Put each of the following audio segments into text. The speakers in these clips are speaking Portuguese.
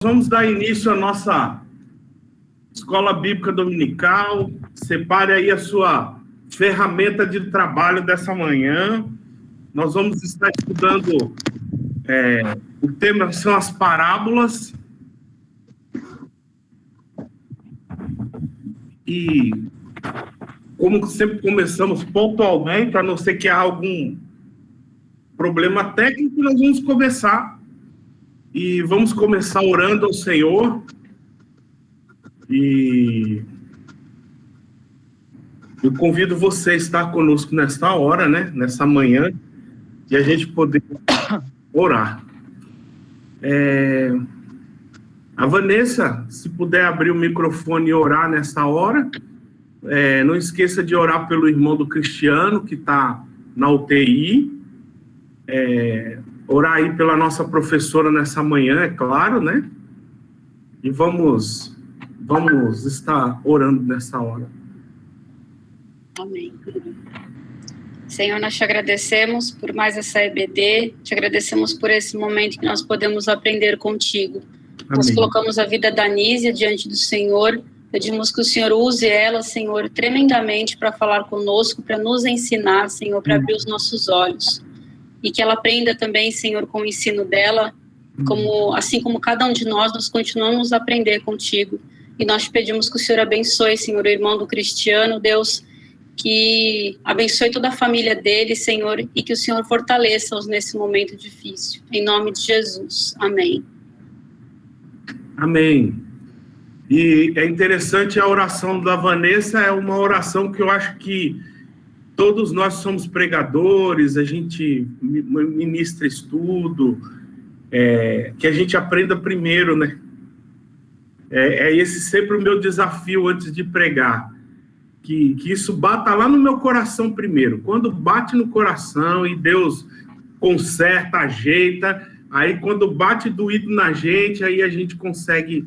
Vamos dar início à nossa Escola Bíblica Dominical. Separe aí a sua ferramenta de trabalho dessa manhã. Nós vamos estar estudando, o tema são as parábolas. E, como sempre, começamos pontualmente, a não ser que há algum problema técnico, nós vamos começar. E vamos começar orando ao Senhor. E eu convido você a estar conosco nesta hora, né? Nessa manhã, e a gente poder orar. A Vanessa, se puder abrir o microfone e orar nessa hora. Não esqueça de orar pelo irmão do Cristiano, que está na UTI. Orar aí pela nossa professora nessa manhã, é claro, né? E vamos estar orando nessa hora. Amém. Senhor, nós te agradecemos por mais essa EBD, te agradecemos por esse momento que nós podemos aprender contigo. Amém. Nós colocamos a vida da Anísia diante do Senhor, pedimos que o Senhor use ela, Senhor, tremendamente para falar conosco, para nos ensinar, Senhor, para abrir os nossos olhos. E que ela aprenda também, Senhor, com o ensino dela, assim como cada um de nós continuamos a aprender contigo. E nós te pedimos que o Senhor abençoe, Senhor, o irmão do Cristiano, Deus, que abençoe toda a família dele, Senhor, e que o Senhor fortaleça-os nesse momento difícil. Em nome de Jesus. Amém. Amém. E é interessante a oração da Vanessa, é uma oração que eu acho que todos nós somos pregadores, a gente ministra estudo, que a gente aprenda primeiro, né? Esse sempre o meu desafio antes de pregar, que isso bata lá no meu coração primeiro. Quando bate no coração e Deus conserta, ajeita, aí quando bate doído na gente, aí a gente consegue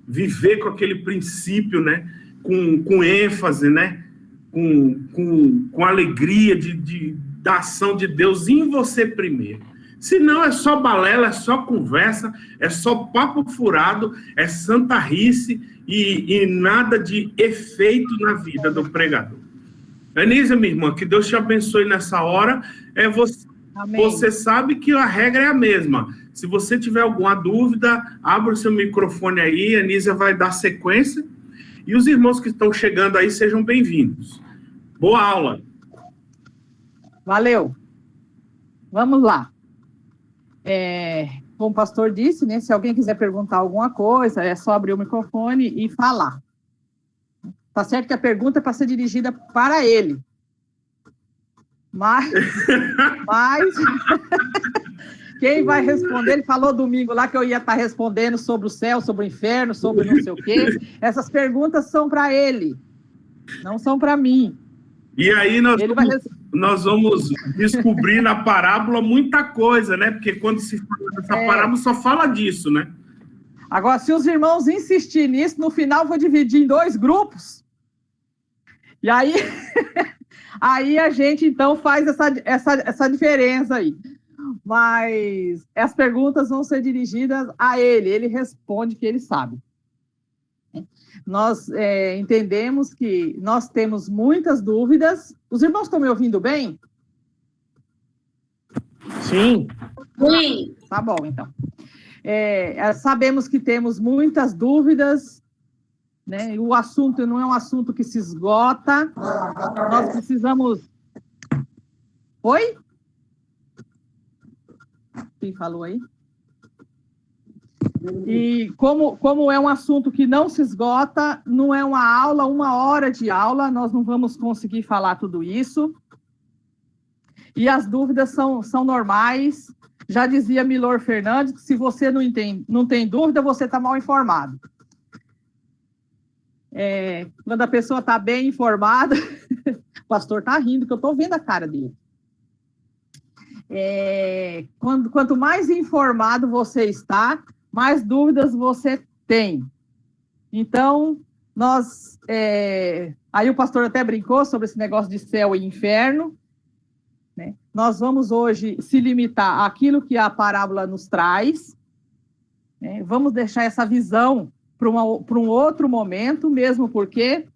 viver com aquele princípio, né? Com ênfase, né? Com alegria da ação de Deus em você primeiro. Senão é só balela, é só conversa, é só papo furado, é santarrice e nada de efeito na vida do pregador. Anísia, minha irmã, que Deus te abençoe nessa hora. Você sabe que a regra é a mesma. Se você tiver alguma dúvida, abra o seu microfone aí, a Anísia vai dar sequência. E os irmãos que estão chegando aí, sejam bem-vindos. Boa aula. Valeu. Vamos lá. Como o pastor disse, né, se alguém quiser perguntar alguma coisa, é só abrir o microfone e falar. Tá certo que a pergunta é para ser dirigida para ele. Mas quem vai responder, ele falou domingo lá que eu ia estar respondendo sobre o céu, sobre o inferno, sobre não sei o quê. Essas perguntas são para ele, não são para mim. E aí nós vamos descobrir na parábola muita coisa, né? Porque quando se fala dessa parábola, só fala disso, né? Agora, se os irmãos insistirem nisso, no final eu vou dividir em 2 grupos. E aí, aí a gente, então, faz essa diferença aí. Mas as perguntas vão ser dirigidas a ele responde que ele sabe. Nós entendemos que nós temos muitas dúvidas. Os irmãos estão me ouvindo bem? Sim. Sim. Tá bom, então. Sabemos que temos muitas dúvidas, né? O assunto não é um assunto que se esgota. Nós precisamos... Oi? Quem falou aí? E como é um assunto que não se esgota, não é uma aula, 1 hora de aula, nós não vamos conseguir falar tudo isso. E as dúvidas são normais. Já dizia Milor Fernandes, que se você não tem dúvida, você está mal informado. Quando a pessoa está bem informada, o pastor está rindo, que eu estou vendo a cara dele. Quanto mais informado você está, mais dúvidas você tem. Então, aí o pastor até brincou sobre esse negócio de céu e inferno, né? Nós vamos hoje se limitar àquilo que a parábola nos traz, né? Vamos deixar essa visão para um outro momento, mesmo porque,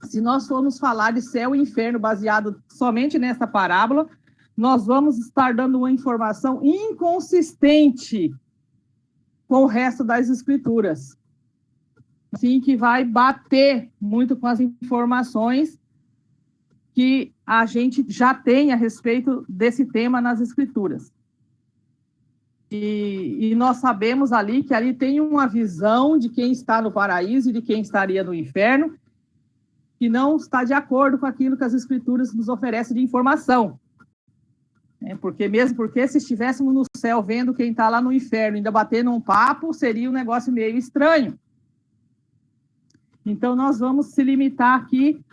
se nós formos falar de céu e inferno baseado somente nessa parábola, nós vamos estar dando uma informação inconsistente com o resto das escrituras. Assim, que vai bater muito com as informações que a gente já tem a respeito desse tema nas escrituras. E nós sabemos ali que ali tem uma visão de quem está no paraíso e de quem estaria no inferno, que não está de acordo com aquilo que as escrituras nos oferecem de informação. Mesmo porque se estivéssemos no céu vendo quem está lá no inferno, ainda batendo um papo, seria um negócio meio estranho. Então, nós vamos se limitar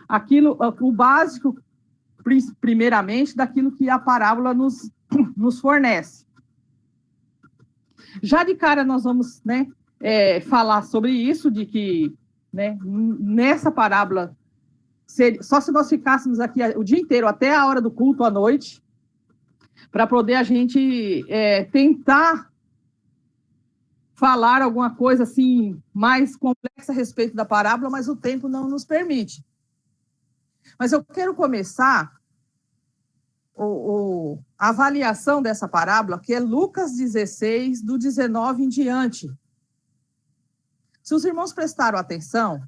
aqui o básico, primeiramente, daquilo que a parábola nos fornece. Já de cara, nós vamos, né, falar sobre isso, de que, né, nessa parábola, só se nós ficássemos aqui o dia inteiro, até a hora do culto à noite, para poder a gente tentar falar alguma coisa assim mais complexa a respeito da parábola, mas o tempo não nos permite. Mas eu quero começar a avaliação dessa parábola, que é Lucas 16, do 19 em diante. Se os irmãos prestaram atenção,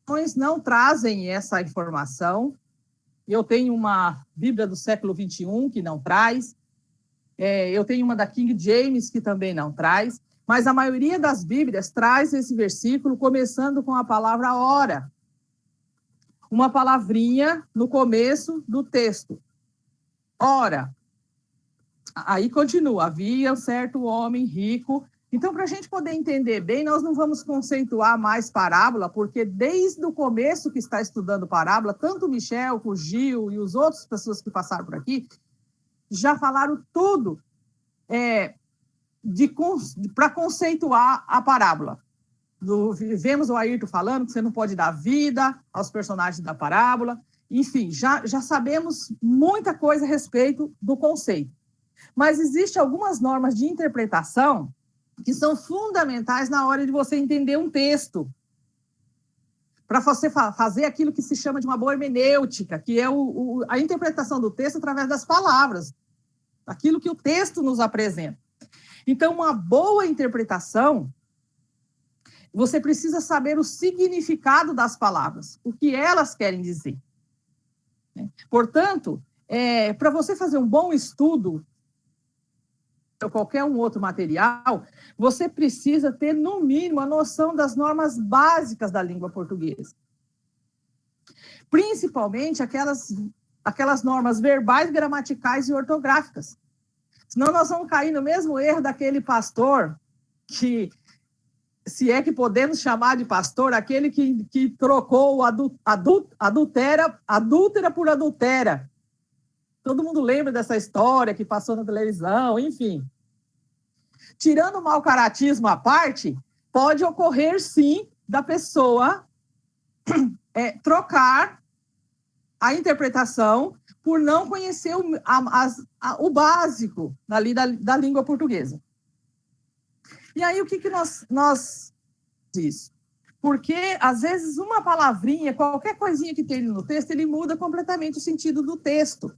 eles não trazem essa informação. Eu tenho uma Bíblia do século 21 que não traz, eu tenho uma da King James que também não traz, mas a maioria das Bíblias traz esse versículo começando com a palavra ora. Uma palavrinha no começo do texto. Ora. Aí continua, havia um certo homem rico. Então, para a gente poder entender bem, nós não vamos conceituar mais parábola, porque desde o começo que está estudando parábola, tanto o Michel, o Gil e as outras pessoas que passaram por aqui, já falaram tudo para conceituar a parábola. Vemos o Ayrton falando que você não pode dar vida aos personagens da parábola. Enfim, já sabemos muita coisa a respeito do conceito. Mas existem algumas normas de interpretação que são fundamentais na hora de você entender um texto. Para você fazer aquilo que se chama de uma boa hermenêutica, que é a interpretação do texto através das palavras, aquilo que o texto nos apresenta. Então, uma boa interpretação, você precisa saber o significado das palavras, o que elas querem dizer. Portanto, para você fazer um bom estudo, ou qualquer um outro material, você precisa ter, no mínimo, a noção das normas básicas da língua portuguesa. Principalmente aquelas normas verbais, gramaticais e ortográficas. Senão nós vamos cair no mesmo erro daquele pastor que, se é que podemos chamar de pastor, aquele que trocou adúltera por adultera. Todo mundo lembra dessa história que passou na televisão, enfim. Tirando o mau caratismo à parte, pode ocorrer, sim, da pessoa trocar a interpretação por não conhecer o básico da língua portuguesa. E aí, o que nós diz? Porque, às vezes, uma palavrinha, qualquer coisinha que tem no texto, ele muda completamente o sentido do texto.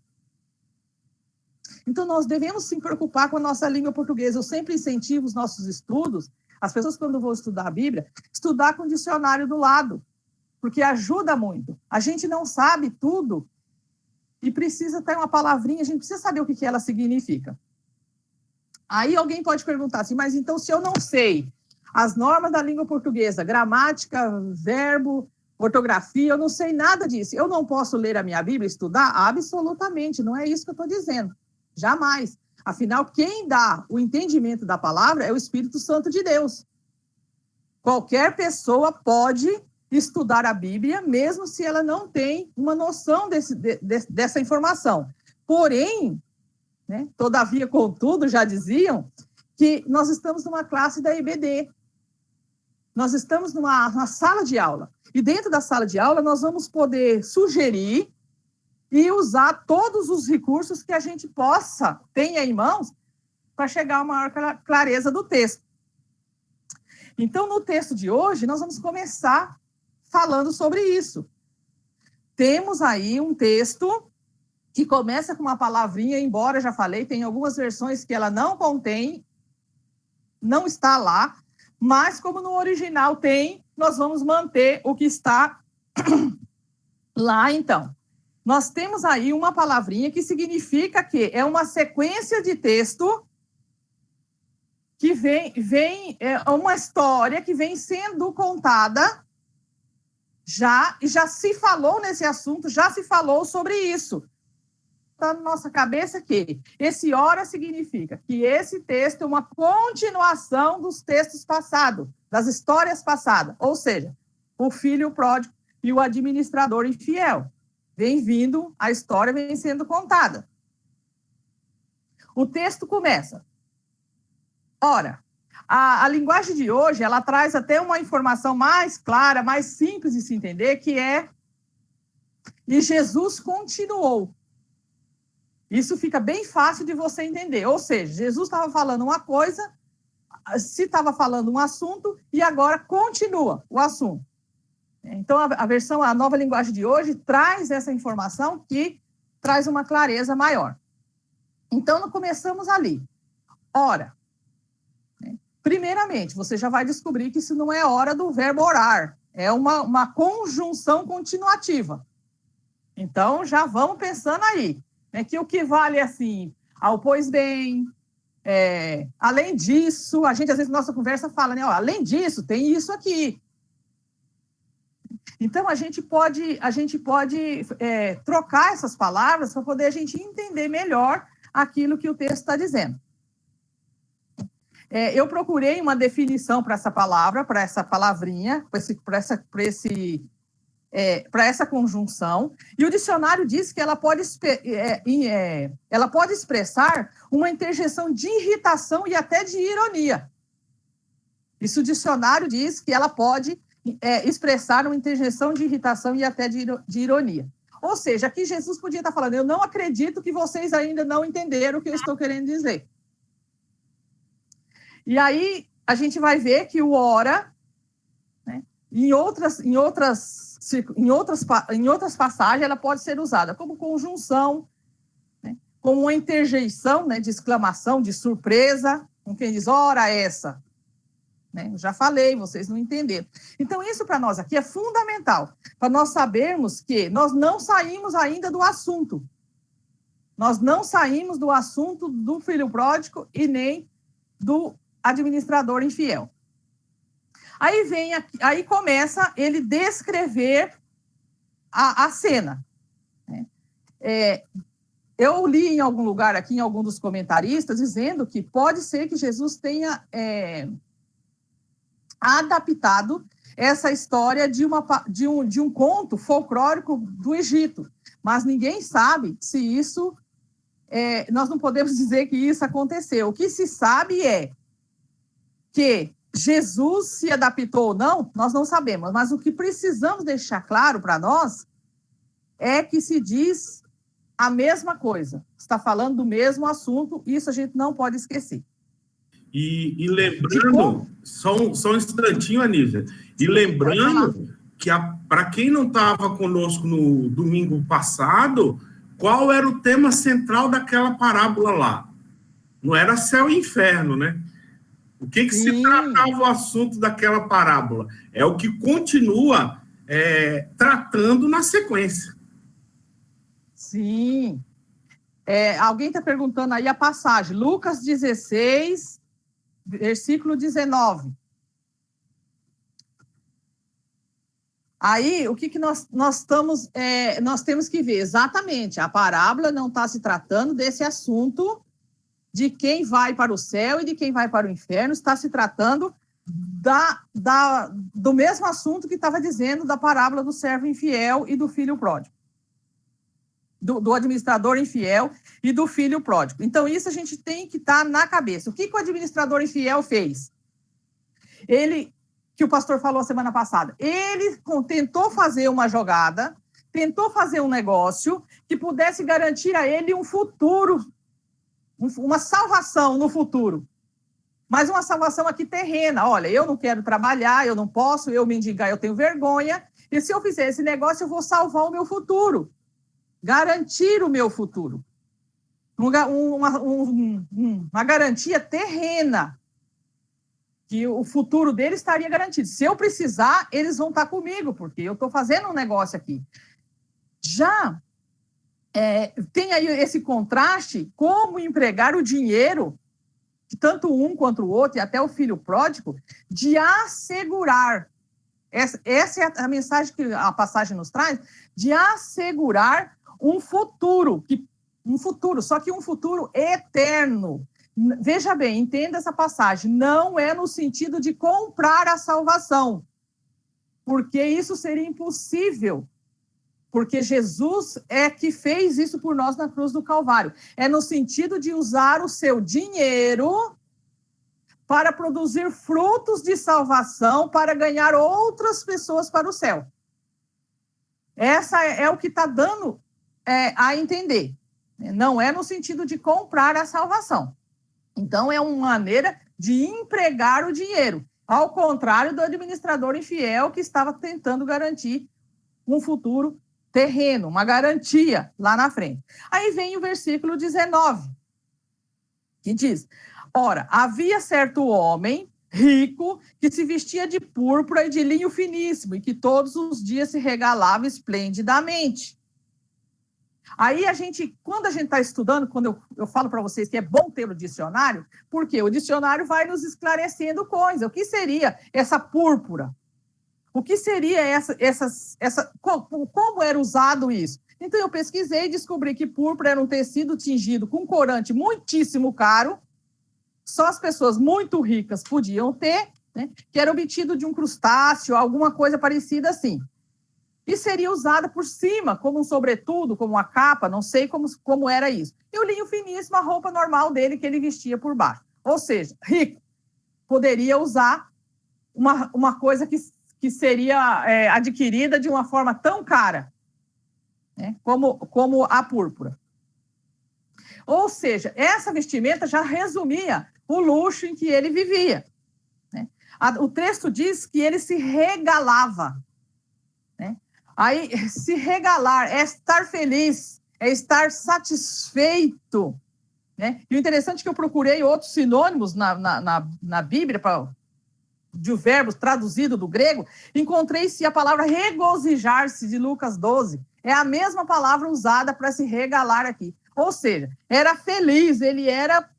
Então, nós devemos se preocupar com a nossa língua portuguesa. Eu sempre incentivo os nossos estudos, as pessoas, quando vão estudar a Bíblia, estudar com o dicionário do lado, porque ajuda muito. A gente não sabe tudo e precisa ter uma palavrinha, a gente precisa saber o que ela significa. Aí alguém pode perguntar assim, mas então, se eu não sei as normas da língua portuguesa, gramática, verbo, ortografia, eu não sei nada disso, eu não posso ler a minha Bíblia e estudar? Absolutamente, não é isso que eu estou dizendo. Jamais. Afinal, quem dá o entendimento da palavra é o Espírito Santo de Deus. Qualquer pessoa pode estudar a Bíblia, mesmo se ela não tem uma noção dessa informação. Porém, né, todavia, contudo, já diziam que nós estamos numa classe da EBD. Nós estamos numa sala de aula. E dentro da sala de aula, nós vamos poder sugerir e usar todos os recursos que a gente tenha em mãos para chegar a uma maior clareza do texto. Então, no texto de hoje, nós vamos começar falando sobre isso. Temos aí um texto que começa com uma palavrinha, embora, já falei, tem algumas versões que ela não contém, não está lá, mas como no original tem, nós vamos manter o que está lá, então. Nós temos aí uma palavrinha que significa que é uma sequência de texto que é uma história que vem sendo contada e já se falou nesse assunto, já se falou sobre isso. Está na nossa cabeça que esse ora significa que esse texto é uma continuação dos textos passados, das histórias passadas, ou seja, o filho pródigo e o administrador infiel. Vem vindo, a história vem sendo contada. O texto começa. Ora, a linguagem de hoje, ela traz até uma informação mais clara, mais simples de se entender, que é: e Jesus continuou. Isso fica bem fácil de você entender. Ou seja, Jesus estava falando uma coisa, se estava falando um assunto, e agora continua o assunto. Então, a nova linguagem de hoje traz essa informação que traz uma clareza maior. Então, começamos ali. Ora, primeiramente, você já vai descobrir que isso não é hora do verbo orar, é uma conjunção continuativa. Então, já vamos pensando aí, né, que o que vale é assim, ao pois bem, além disso, a gente às vezes na nossa conversa fala, né, ó, além disso, tem isso aqui. Então, a gente pode trocar essas palavras para poder a gente entender melhor aquilo que o texto está dizendo. Eu procurei uma definição para essa palavra, para essa palavrinha, para essa conjunção, e o dicionário diz que ela pode expressar uma interjeição de irritação e até de ironia. Isso o dicionário diz que ela pode expressar uma interjeição de irritação e até de ironia. Ou seja, aqui Jesus podia estar falando, eu não acredito que vocês ainda não entenderam o que eu estou querendo dizer. E aí, a gente vai ver que o ora, né, em outras passagens, ela pode ser usada como conjunção, né, como uma interjeição, né, de exclamação, de surpresa, com quem diz, ora essa. Né, eu já falei, vocês não entenderam. Então, isso para nós aqui é fundamental, para nós sabermos que nós não saímos ainda do assunto. Nós não saímos do assunto do filho pródigo e nem do administrador infiel. Aí começa ele descrever a cena. Eu li em algum lugar aqui, em algum dos comentaristas, dizendo que pode ser que Jesus tenha adaptado essa história de um conto folclórico do Egito, mas ninguém sabe se isso, nós não podemos dizer que isso aconteceu. O que se sabe é que Jesus se adaptou ou não, nós não sabemos, mas o que precisamos deixar claro para nós é que se diz a mesma coisa, está falando do mesmo assunto, isso a gente não pode esquecer. E lembrando, só um instantinho, Anísia, e lembrando que para quem não estava conosco no domingo passado, qual era o tema central daquela parábola lá? Não era céu e inferno, né? O que se tratava o assunto daquela parábola? É o que continua tratando na sequência. Sim. Alguém está perguntando aí a passagem. Lucas 16, versículo 19. Aí, o que nós temos que ver? Exatamente, a parábola não está se tratando desse assunto de quem vai para o céu e de quem vai para o inferno, está se tratando do mesmo assunto que estava dizendo da parábola do servo infiel e do filho pródigo, do administrador infiel e do filho pródigo. Então, isso a gente tem que estar na cabeça. O que o administrador infiel fez? Que o pastor falou semana passada, ele tentou fazer uma jogada, tentou fazer um negócio que pudesse garantir a ele um futuro, uma salvação no futuro. mas uma salvação aqui terrena. Olha, eu não quero trabalhar, eu não posso, eu mendigar, eu tenho vergonha, e se eu fizer esse negócio, eu vou salvar o meu futuro, garantir o meu futuro. Uma garantia terrena, que o futuro dele estaria garantido. Se eu precisar, eles vão estar comigo, porque eu estou fazendo um negócio aqui. Já tem aí esse contraste, como empregar o dinheiro, tanto um quanto o outro, e até o filho pródigo, de assegurar. Essa é a mensagem que a passagem nos traz, de assegurar um futuro, só que um futuro eterno. Veja bem, entenda essa passagem, não é no sentido de comprar a salvação, porque isso seria impossível, porque Jesus é que fez isso por nós na cruz do Calvário. É no sentido de usar o seu dinheiro para produzir frutos de salvação, para ganhar outras pessoas para o céu. Essa é o que está dando a entender. Não é no sentido de comprar a salvação. Então, é uma maneira de empregar o dinheiro, ao contrário do administrador infiel que estava tentando garantir um futuro terreno, uma garantia lá na frente. Aí vem o versículo 19, que diz: ora, havia certo homem rico que se vestia de púrpura e de linho finíssimo e que todos os dias se regalava esplendidamente. Aí quando a gente está estudando, quando eu falo para vocês que é bom ter o dicionário, porque o dicionário vai nos esclarecendo coisas. O que seria essa púrpura? O que seria como era usado isso? Então, eu pesquisei e descobri que púrpura era um tecido tingido com corante muitíssimo caro, só as pessoas muito ricas podiam ter, né, que era obtido de um crustáceo, alguma coisa parecida assim. E seria usada por cima, como um sobretudo, como uma capa, não sei como era isso. E o linho finíssimo, a roupa normal dele que ele vestia por baixo. Ou seja, rico poderia usar uma coisa que seria adquirida de uma forma tão cara, né, como a púrpura. Ou seja, essa vestimenta já resumia o luxo em que ele vivia, né? O texto diz que ele se regalava, né? Aí, se regalar é estar feliz, é estar satisfeito, né? E o interessante é que eu procurei outros sinônimos na Bíblia, de verbos traduzido do grego, encontrei-se a palavra regozijar-se, de Lucas 12. É a mesma palavra usada para se regalar aqui. Ou seja, era feliz, ele era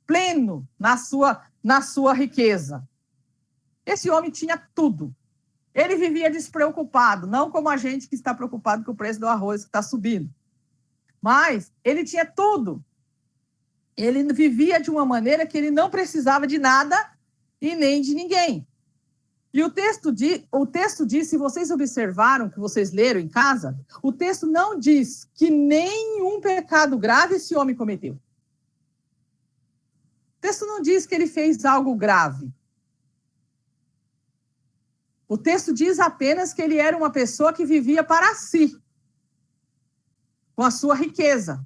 pleno na sua riqueza. Esse homem tinha tudo. Ele vivia despreocupado, não como a gente que está preocupado com o preço do arroz que está subindo. Mas ele tinha tudo. Ele vivia de uma maneira que ele não precisava de nada e nem de ninguém. E o texto diz, se vocês observaram, que vocês leram em casa, o texto não diz que nenhum pecado grave esse homem cometeu. O texto não diz que ele fez algo grave. O texto diz apenas que ele era uma pessoa que vivia para si, com a sua riqueza.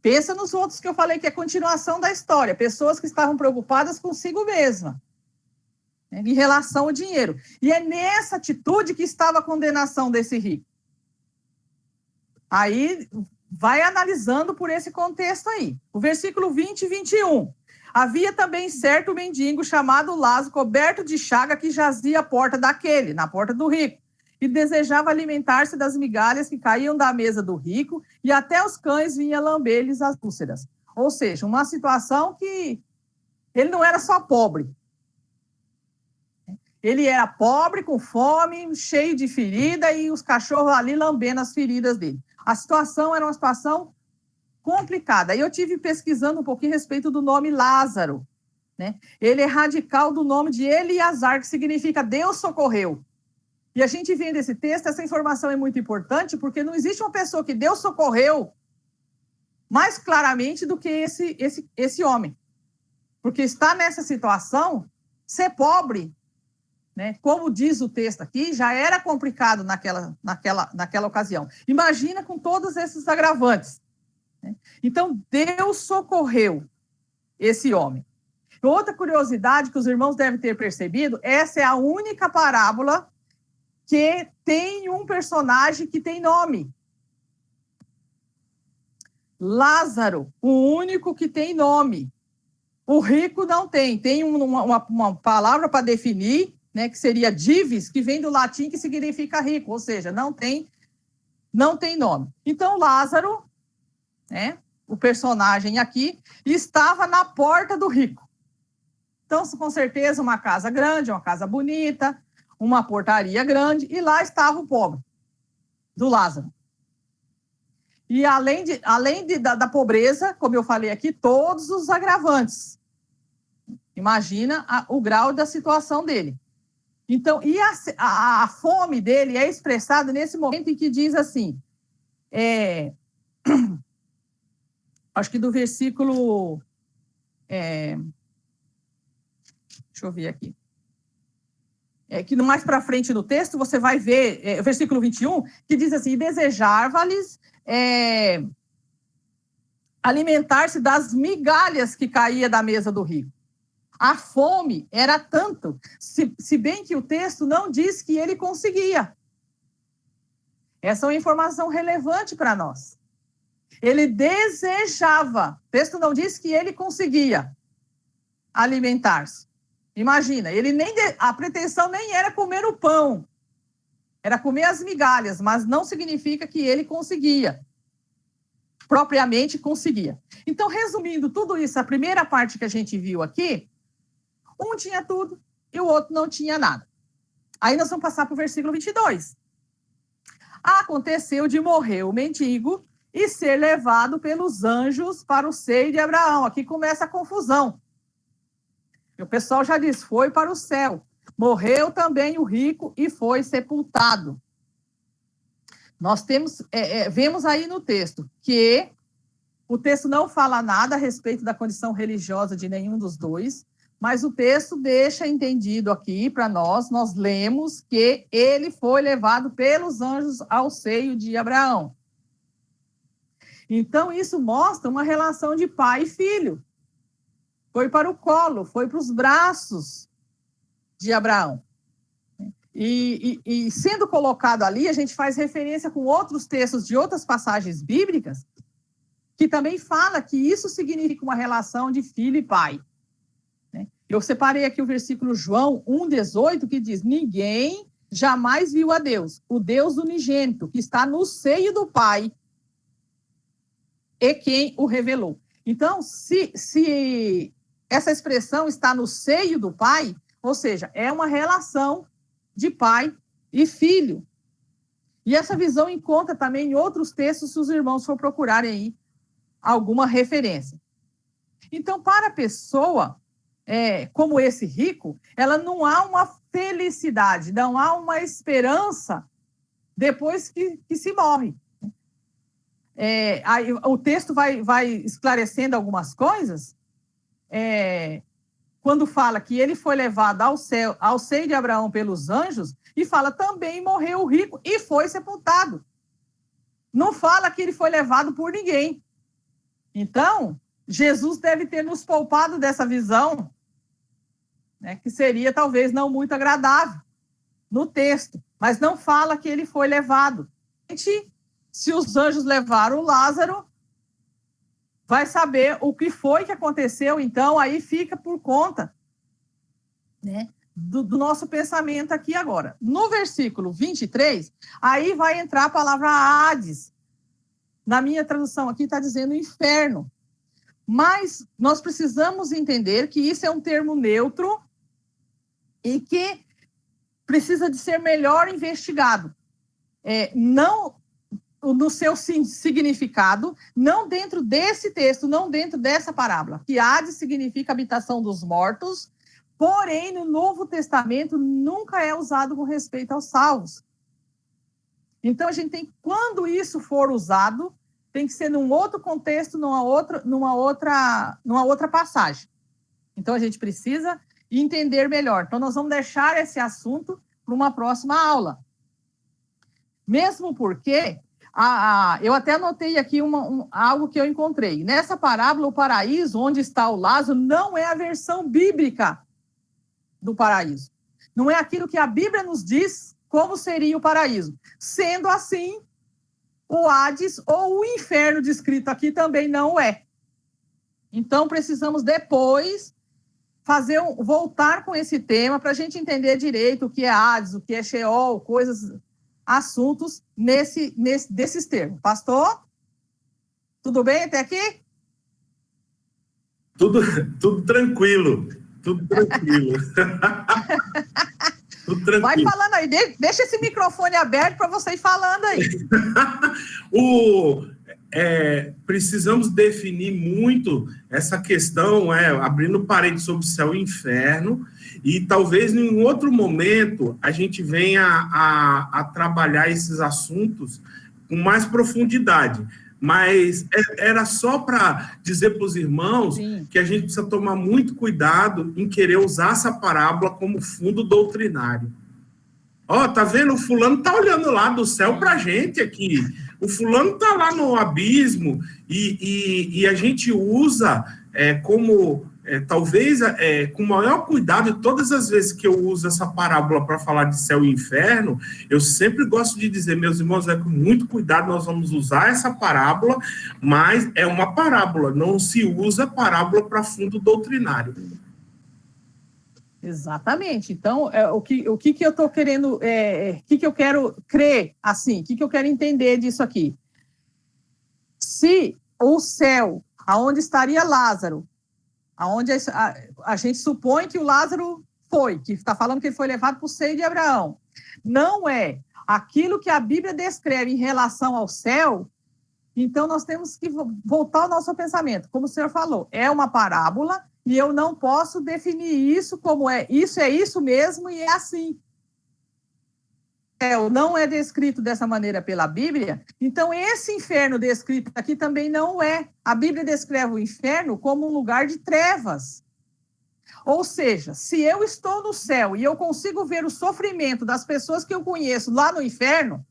Pensa nos outros que eu falei, que é a continuação da história. Pessoas que estavam preocupadas consigo mesma, né, em relação ao dinheiro. E é nessa atitude que estava a condenação desse rico. Aí, vai analisando por esse contexto aí. O versículo 20 e 21. Havia também certo mendigo chamado Lázaro, coberto de chaga, que jazia à porta na porta do rico, e desejava alimentar-se das migalhas que caíam da mesa do rico, e até os cães vinham lamber-lhes as úlceras. Ou seja, uma situação que ele não era só pobre. Ele era pobre, com fome, cheio de ferida, e os cachorros ali lambendo as feridas dele. A situação era uma situação complicada. Aí eu tive pesquisando um pouquinho a respeito do nome Lázaro, né? Ele é radical do nome de Eleazar, que significa Deus socorreu. E a gente vê nesse texto, essa informação é muito importante, porque não existe uma pessoa que Deus socorreu mais claramente do que esse homem. Porque está nessa situação, ser pobre, né, como diz o texto aqui, já era complicado naquela ocasião. Imagina com todos esses agravantes. Então, Deus socorreu. esse homem. Outra curiosidade que os irmãos devem ter percebido, essa é a única parábola que tem um personagem que tem nome. Lázaro, o único que tem nome. O rico não tem. Tem uma palavra para definir, né, que seria divis, que vem do latim, que significa rico, ou seja, não tem nome. Então, Lázaro, né, o personagem aqui, estava na porta do rico. Então, com certeza, uma casa grande, uma casa bonita, uma portaria grande, e lá estava o pobre, do Lázaro. E além da pobreza, como eu falei aqui, todos os agravantes. Imagina o grau da situação dele. Então, e a fome dele é expressada nesse momento em que diz assim, acho que do versículo... deixa eu ver aqui. Que mais para frente no texto você vai ver, versículo 21, que diz assim, desejava-lhes alimentar-se das migalhas que caía da mesa do rico. A fome era tanto, se bem que o texto não diz que ele conseguia. Essa é uma informação relevante para nós. Ele desejava, o texto não diz que ele conseguia alimentar-se. Imagina, a pretensão nem era comer o pão, era comer as migalhas, mas não significa que ele conseguia, propriamente conseguia. Então, resumindo tudo isso, a primeira parte que a gente viu aqui, um tinha tudo e o outro não tinha nada. Aí nós vamos passar para o versículo 22. Aconteceu de morrer o mendigo e ser levado pelos anjos para o seio de Abraão. Aqui começa a confusão. O pessoal já diz, foi para o céu. Morreu também o rico e foi sepultado. Nós vemos aí no texto que o texto não fala nada a respeito da condição religiosa de nenhum dos dois, mas o texto deixa entendido aqui para nós lemos que ele foi levado pelos anjos ao seio de Abraão. Então, isso mostra uma relação de pai e filho. Foi para o colo, foi para os braços de Abraão. E sendo colocado ali, a gente faz referência com outros textos de outras passagens bíblicas, que também fala que isso significa uma relação de filho e pai. Eu separei aqui o versículo João 1,18, que diz, ninguém jamais viu a Deus, o Deus unigênito, que está no seio do Pai, e quem o revelou. Então, se essa expressão está no seio do Pai, ou seja, é uma relação de pai e filho. E essa visão encontra também em outros textos, se os irmãos for procurarem aí alguma referência. Então, para a pessoa, como esse rico, ela não há uma felicidade, não há uma esperança depois que se morre. Aí, o texto vai esclarecendo algumas coisas, quando fala que ele foi levado ao seio de Abraão pelos anjos, e fala também morreu o rico e foi sepultado. Não fala que ele foi levado por ninguém. Então, Jesus deve ter nos poupado dessa visão, né, que seria talvez não muito agradável no texto, mas não fala que ele foi levado. Se os anjos levaram o Lázaro, vai saber o que foi que aconteceu, então aí fica por conta, né, do nosso pensamento aqui agora. No versículo 23, aí vai entrar a palavra Hades. Na minha tradução aqui está dizendo inferno. Mas nós precisamos entender que isso é um termo neutro e que precisa de ser melhor investigado. Não no seu significado, não dentro desse texto, não dentro dessa parábola, que Hades significa habitação dos mortos, porém, no Novo Testamento, nunca é usado com respeito aos salvos. Então, a gente tem, quando isso for usado, tem que ser num outro contexto, numa outra passagem. Então, a gente precisa entender melhor. Então, nós vamos deixar esse assunto para uma próxima aula. Mesmo porque Eu até anotei aqui algo que eu encontrei. Nessa parábola, o paraíso, onde está o Lázaro, não é a versão bíblica do paraíso. Não é aquilo que a Bíblia nos diz como seria o paraíso. Sendo assim, o Hades ou o inferno descrito aqui também não é. Então, precisamos depois voltar com esse tema para a gente entender direito o que é Hades, o que é Sheol, assuntos desses termos. Pastor? Tudo bem até aqui? Tudo tranquilo. Tudo tranquilo. Tudo tranquilo. Vai falando aí, deixa esse microfone aberto para você ir falando aí. Precisamos definir muito essa questão, abrindo parede sobre céu e inferno, e talvez em um outro momento a gente venha a trabalhar esses assuntos com mais profundidade. Mas era só para dizer para os irmãos Sim. que a gente precisa tomar muito cuidado em querer usar essa parábola como fundo doutrinário. Tá vendo? O fulano tá olhando lá do céu para a gente aqui. O fulano tá lá no abismo e a gente usa talvez com maior cuidado. Todas as vezes que eu uso essa parábola para falar de céu e inferno, eu sempre gosto de dizer, meus irmãos, com muito cuidado nós vamos usar essa parábola, mas é uma parábola, não se usa parábola para fundo doutrinário. Exatamente. Então, o que eu estou querendo, o que eu quero crer, assim, o que eu quero entender disso aqui? Se o céu, aonde estaria Lázaro, aonde a gente supõe que o Lázaro que está falando que ele foi levado para o seio de Abraão, não é aquilo que a Bíblia descreve em relação ao céu, então nós temos que voltar ao nosso pensamento. Como o senhor falou, é uma parábola, e eu não posso definir isso como isso é isso mesmo e é assim. Não é descrito dessa maneira pela Bíblia, então esse inferno descrito aqui também não é. A Bíblia descreve o inferno como um lugar de trevas. Ou seja, se eu estou no céu e eu consigo ver o sofrimento das pessoas que eu conheço lá no inferno,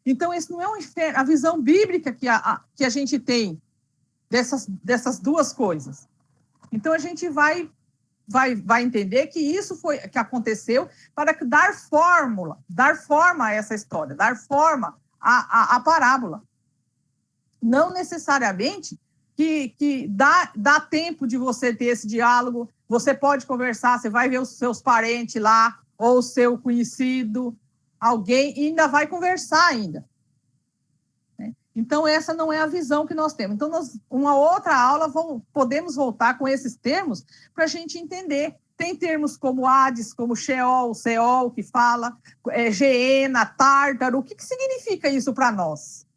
então esse não é um inferno, a visão bíblica que a gente tem dessas duas coisas. Então, a gente vai entender que isso foi que aconteceu para dar forma a essa história, dar forma à parábola. Não necessariamente que dá tempo de você ter esse diálogo, você pode conversar, você vai ver os seus parentes lá, ou o seu conhecido, alguém, e ainda vai conversar ainda. Então, essa não é a visão que nós temos. Então, uma outra aula, podemos voltar com esses termos para a gente entender. Tem termos como Hades, como Sheol, Seol, que fala, Geena, Tártaro. O que significa isso para nós?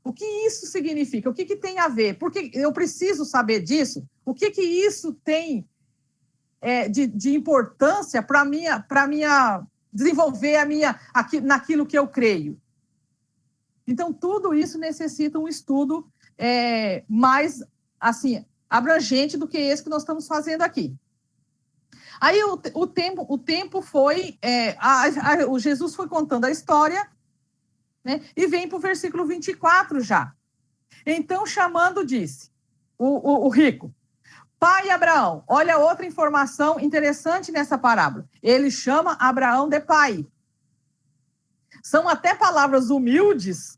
O que isso significa? O que tem a ver? Porque eu preciso saber disso. O que isso tem de importância para desenvolver naquilo que eu creio? Então, tudo isso necessita um estudo mais, assim, abrangente do que esse que nós estamos fazendo aqui. Aí, o tempo foi... o Jesus foi contando a história, né, e vem para o versículo 24 já. Então, chamando, disse, o rico, pai Abraão, olha outra informação interessante nessa parábola. Ele chama Abraão de pai. São até palavras humildes,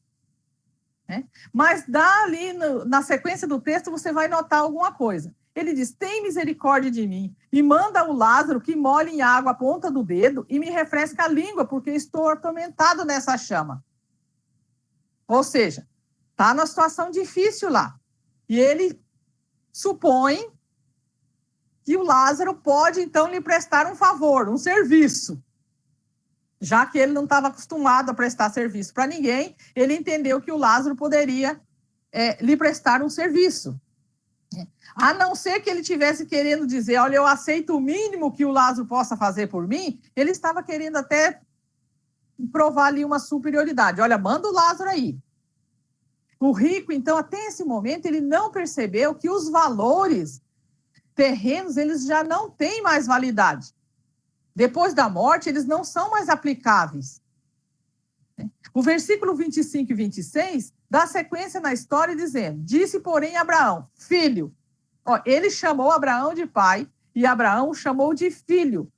né? Mas ali na sequência do texto você vai notar alguma coisa. Ele diz, tem misericórdia de mim e manda o Lázaro que molhe em água a ponta do dedo e me refresca a língua, porque estou atormentado nessa chama. Ou seja, está numa situação difícil lá. E ele supõe que o Lázaro pode, então, lhe prestar um favor, um serviço. Já que ele não estava acostumado a prestar serviço para ninguém, ele entendeu que o Lázaro poderia lhe prestar um serviço. A não ser que ele estivesse querendo dizer, olha, eu aceito o mínimo que o Lázaro possa fazer por mim, ele estava querendo até provar ali uma superioridade. Olha, manda o Lázaro aí. O rico, então, até esse momento, ele não percebeu que os valores terrenos, eles já não têm mais validade. Depois da morte, eles não são mais aplicáveis. O versículo 25 e 26 dá sequência na história dizendo: disse, porém, Abraão, filho. Ó, ele chamou Abraão de pai e Abraão o chamou de filho.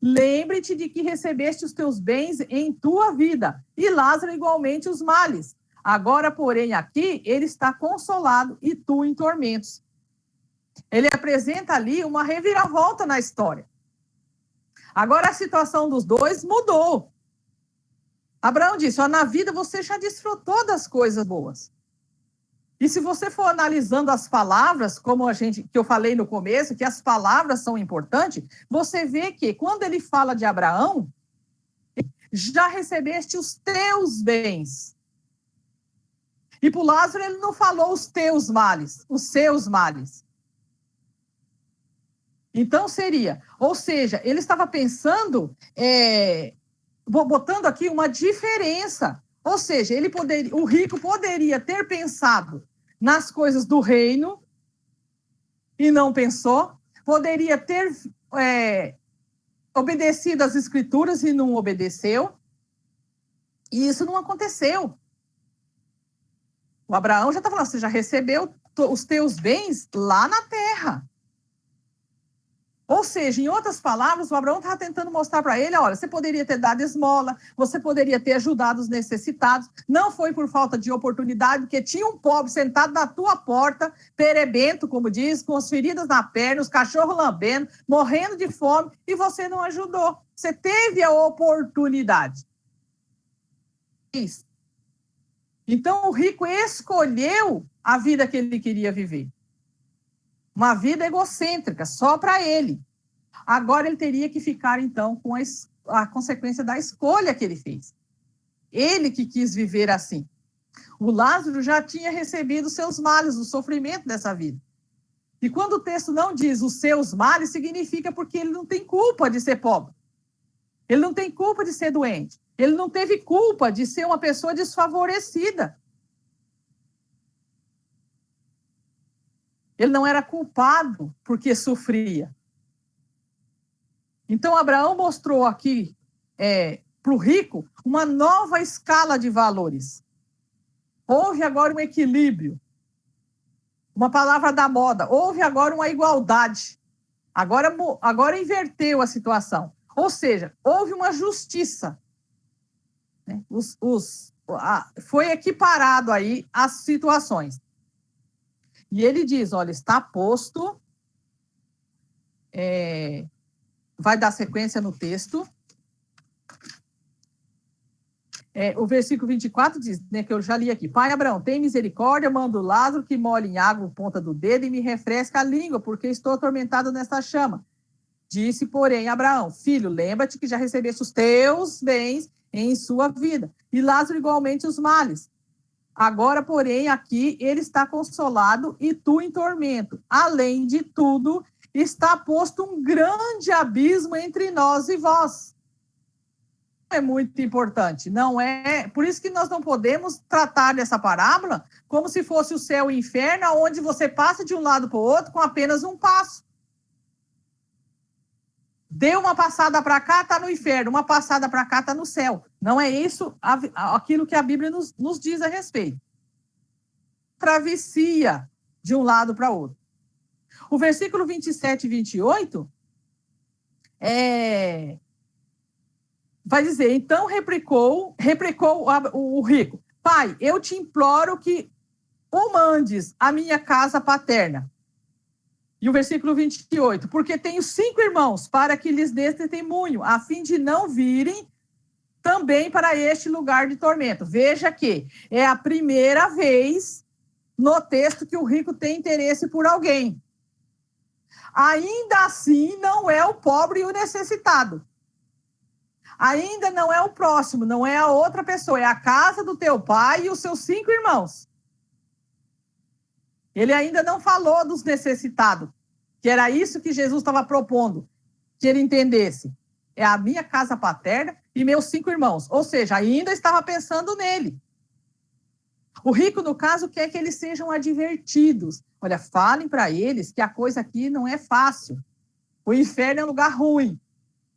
Lembre-te de que recebeste os teus bens em tua vida e Lázaro igualmente os males. Agora, porém, aqui ele está consolado e tu em tormentos. Ele apresenta ali uma reviravolta na história. Agora a situação dos dois mudou. Abraão disse: ó, na vida você já desfrutou das coisas boas. E se você for analisando as palavras, como que eu falei no começo, que as palavras são importantes, você vê que quando ele fala de Abraão, já recebeste os teus bens. E para o Lázaro ele não falou os teus males, os seus males. Então seria, ou seja, ele estava pensando, botando aqui uma diferença. Ou seja, o rico poderia ter pensado nas coisas do reino e não pensou. Poderia ter obedecido às escrituras e não obedeceu. E isso não aconteceu. O Abraão já está falando, você já recebeu os teus bens lá na terra. Ou seja, em outras palavras, o Abraão estava tentando mostrar para ele, olha, você poderia ter dado esmola, você poderia ter ajudado os necessitados, não foi por falta de oportunidade, porque tinha um pobre sentado na tua porta, perebento, como diz, com as feridas na perna, os cachorros lambendo, morrendo de fome, e você não ajudou. Você teve a oportunidade. Isso. Então, o rico escolheu a vida que ele queria viver. Uma vida egocêntrica, só para ele. Agora ele teria que ficar, então, com a consequência da escolha que ele fez. Ele que quis viver assim. O Lázaro já tinha recebido os seus males, o sofrimento dessa vida. E quando o texto não diz os seus males, significa porque ele não tem culpa de ser pobre. Ele não tem culpa de ser doente. Ele não teve culpa de ser uma pessoa desfavorecida. Ele não era culpado porque sofria. Então, Abraão mostrou aqui para o rico uma nova escala de valores. Houve agora um equilíbrio. Uma palavra da moda. Houve agora uma igualdade. Agora inverteu a situação. Ou seja, houve uma justiça. Né? Foi equiparado aí as situações. E ele diz, olha, está posto, vai dar sequência no texto. O versículo 24 diz, né, que eu já li aqui, pai Abraão, tem misericórdia, manda o Lázaro que molhe em água a ponta do dedo e me refresca a língua, porque estou atormentado nesta chama. Disse, porém, Abraão, filho, lembra-te que já recebeste os teus bens em sua vida, e Lázaro igualmente os males. Agora, porém, aqui ele está consolado e tu em tormento. Além de tudo, está posto um grande abismo entre nós e vós. É muito importante, não é? Por isso que nós não podemos tratar dessa parábola como se fosse o céu e o inferno, onde você passa de um lado para o outro com apenas um passo. Deu uma passada para cá, está no inferno, uma passada para cá, está no céu. Não é isso aquilo que a Bíblia nos diz a respeito. Travessia de um lado para o outro. O versículo 27 e 28 vai dizer, então replicou o rico, pai, eu te imploro que o mandes à minha casa paterna. E o versículo 28, porque tenho 5 irmãos, para que lhes dê testemunho, a fim de não virem também para este lugar de tormento. Veja que é a primeira vez no texto que o rico tem interesse por alguém. Ainda assim, não é o pobre e o necessitado. Ainda não é o próximo, não é a outra pessoa, é a casa do teu pai e os seus 5 irmãos. Ele ainda não falou dos necessitados, que era isso que Jesus estava propondo, que ele entendesse. É a minha casa paterna e meus 5 irmãos. Ou seja, ainda estava pensando nele. O rico, no caso, quer que eles sejam advertidos. Olha, falem para eles que a coisa aqui não é fácil. O inferno é um lugar ruim.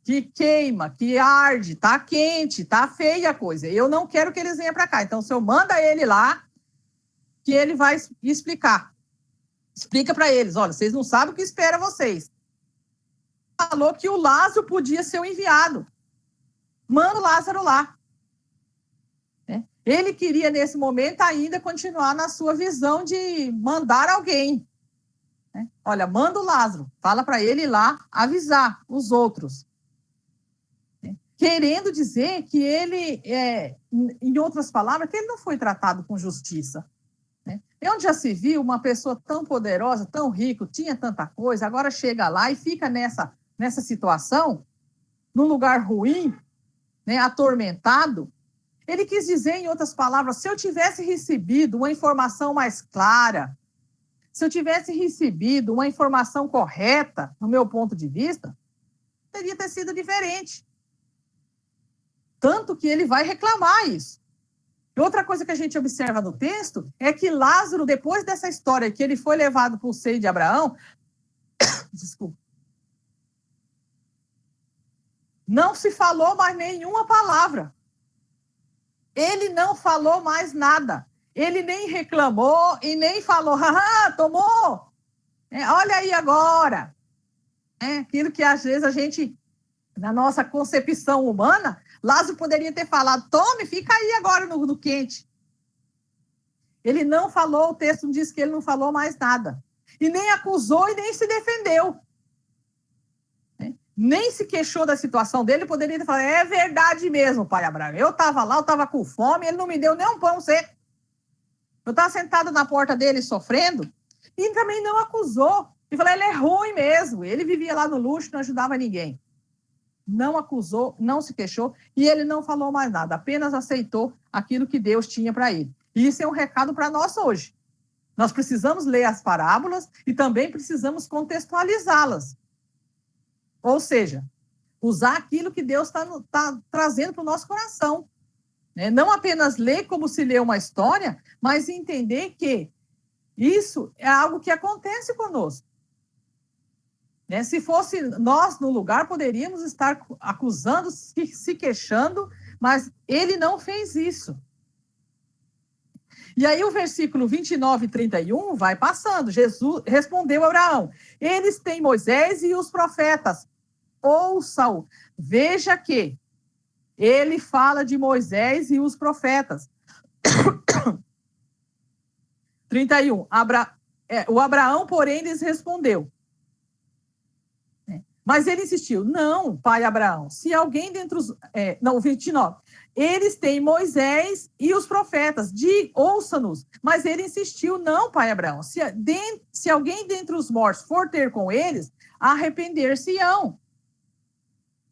que queima, que arde, tá quente, tá feia a coisa. Eu não quero que eles venham para cá. Então, o senhor manda ele lá, que ele vai explicar. Explica para eles, olha, vocês não sabem o que espera vocês. Falou que o Lázaro podia ser o enviado. Manda o Lázaro lá. Ele queria, nesse momento, ainda continuar na sua visão de mandar alguém. Olha, manda o Lázaro, fala para ele ir lá avisar os outros. Querendo dizer que ele, em outras palavras, que ele não foi tratado com justiça. Onde já se viu uma pessoa tão poderosa, tão rica, tinha tanta coisa, agora chega lá e fica nessa situação, num lugar ruim, atormentado. Ele quis dizer, em outras palavras, se eu tivesse recebido uma informação mais clara, se eu tivesse recebido uma informação correta, no meu ponto de vista, teria ter sido diferente. Tanto que ele vai reclamar isso. E outra coisa que a gente observa no texto é que Lázaro, depois dessa história que ele foi levado para o seio de Abraão, desculpa, não se falou mais nenhuma palavra. Ele não falou mais nada. Ele nem reclamou e nem falou, tomou. Olha aí agora. Aquilo que às vezes a gente, na nossa concepção humana, Lázaro poderia ter falado, tome, fica aí agora no quente. Ele não falou, o texto diz que ele não falou mais nada. E nem acusou e nem se defendeu. Nem se queixou da situação dele, poderia ter falado, é verdade mesmo, pai Abraão. Eu estava lá, eu estava com fome, ele não me deu nem um pão seco. Eu estava sentado na porta dele sofrendo, e também não acusou. E falou, ele é ruim mesmo, ele vivia lá no luxo, não ajudava ninguém. Não acusou, não se queixou, e ele não falou mais nada, apenas aceitou aquilo que Deus tinha para ele. E isso é um recado para nós hoje. Nós precisamos ler as parábolas e também precisamos contextualizá-las. Ou seja, usar aquilo que Deus está trazendo para o nosso coração. Não apenas ler como se lê uma história, mas entender que isso é algo que acontece conosco. Se fosse nós no lugar, poderíamos estar acusando, se queixando, mas ele não fez isso. E aí o versículo 29 e 31 vai passando. Jesus respondeu a Abraão, eles têm Moisés e os profetas. Ouça-o. Veja que ele fala de Moisés e os profetas. 31. O Abraão, porém, lhes respondeu. Mas ele insistiu, não, pai Abraão, se alguém dentre os... 29. Eles têm Moisés e os profetas, ouça-nos. Mas ele insistiu, não, pai Abraão, se alguém dentre os mortos for ter com eles, arrepender-se-ão.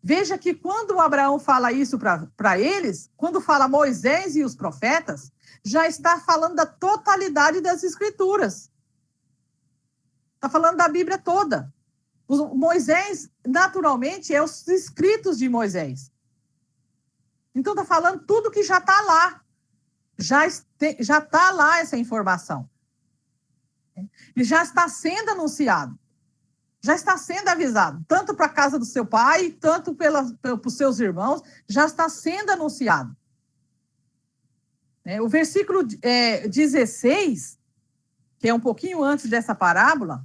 Veja que quando Abraão fala isso para eles, quando fala Moisés e os profetas, já está falando da totalidade das escrituras. Está falando da Bíblia toda. Moisés, naturalmente, é os escritos de Moisés. Então, está falando tudo que já está lá. Já está lá essa informação. E já está sendo anunciado. Já está sendo avisado. Tanto para a casa do seu pai, tanto para os seus irmãos, já está sendo anunciado. O versículo 16, que é um pouquinho antes dessa parábola,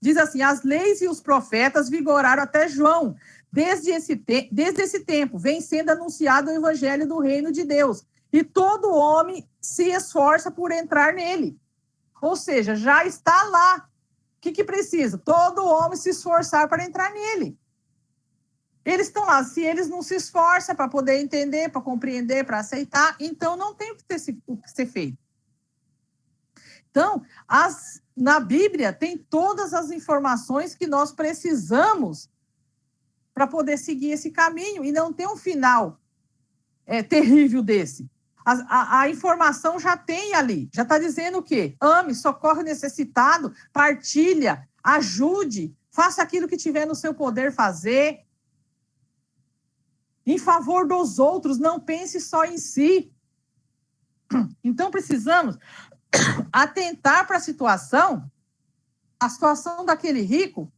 diz assim, as leis e os profetas vigoraram até João. Desde esse tempo, vem sendo anunciado o evangelho do reino de Deus. E todo homem se esforça por entrar nele. Ou seja, já está lá. O que precisa? Todo homem se esforçar para entrar nele. Eles estão lá. Se eles não se esforçam para poder entender, para compreender, para aceitar, então não tem o que ser feito. Então, na Bíblia tem todas as informações que nós precisamos para poder seguir esse caminho e não ter um final terrível desse. A informação já tem ali, já está dizendo o quê? Ame, socorre o necessitado, partilha, ajude, faça aquilo que tiver no seu poder fazer. Em favor dos outros, não pense só em si. Então, precisamos atentar para a situação daquele rico,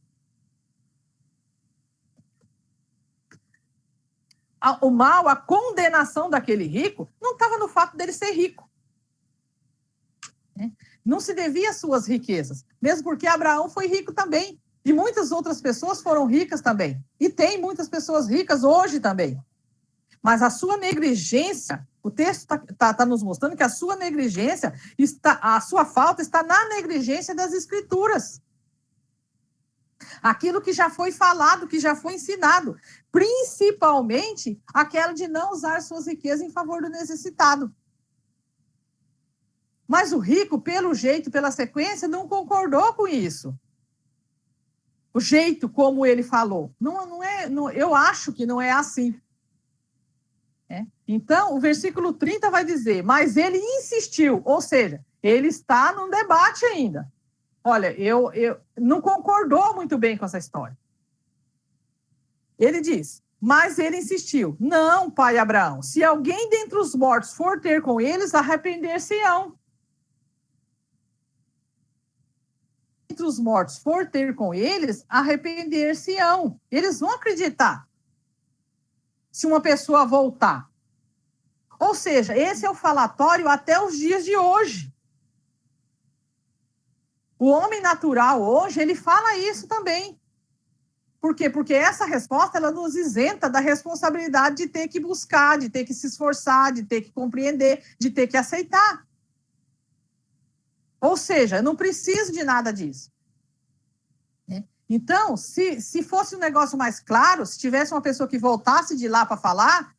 o mal, a condenação daquele rico, não estava no fato dele ser rico. Não se devia às suas riquezas, mesmo porque Abraão foi rico também. E muitas outras pessoas foram ricas também. E tem muitas pessoas ricas hoje também. Mas a sua negligência, o texto está nos mostrando que a sua negligência, a sua falta está na negligência das Escrituras. Aquilo que já foi falado, que já foi ensinado. Principalmente aquela de não usar suas riquezas em favor do necessitado. Mas o rico, pelo jeito, pela sequência, não concordou com isso. O jeito como ele falou. Eu acho que não é assim. Então, o versículo 30 vai dizer, mas ele insistiu, ou seja, ele está num debate ainda. Olha, eu não concordou muito bem com essa história. Ele diz, mas ele insistiu, não, pai Abraão, se alguém dentre os mortos for ter com eles, arrepender-se-ão. Entre os mortos for ter com eles, arrepender-se-ão. Eles vão acreditar se uma pessoa voltar. Ou seja, esse é o falatório até os dias de hoje. O homem natural hoje, ele fala isso também. Por quê? Porque essa resposta, ela nos isenta da responsabilidade de ter que buscar, de ter que se esforçar, de ter que compreender, de ter que aceitar. Ou seja, eu não preciso de nada disso. Então, se fosse um negócio mais claro, se tivesse uma pessoa que voltasse de lá para falar,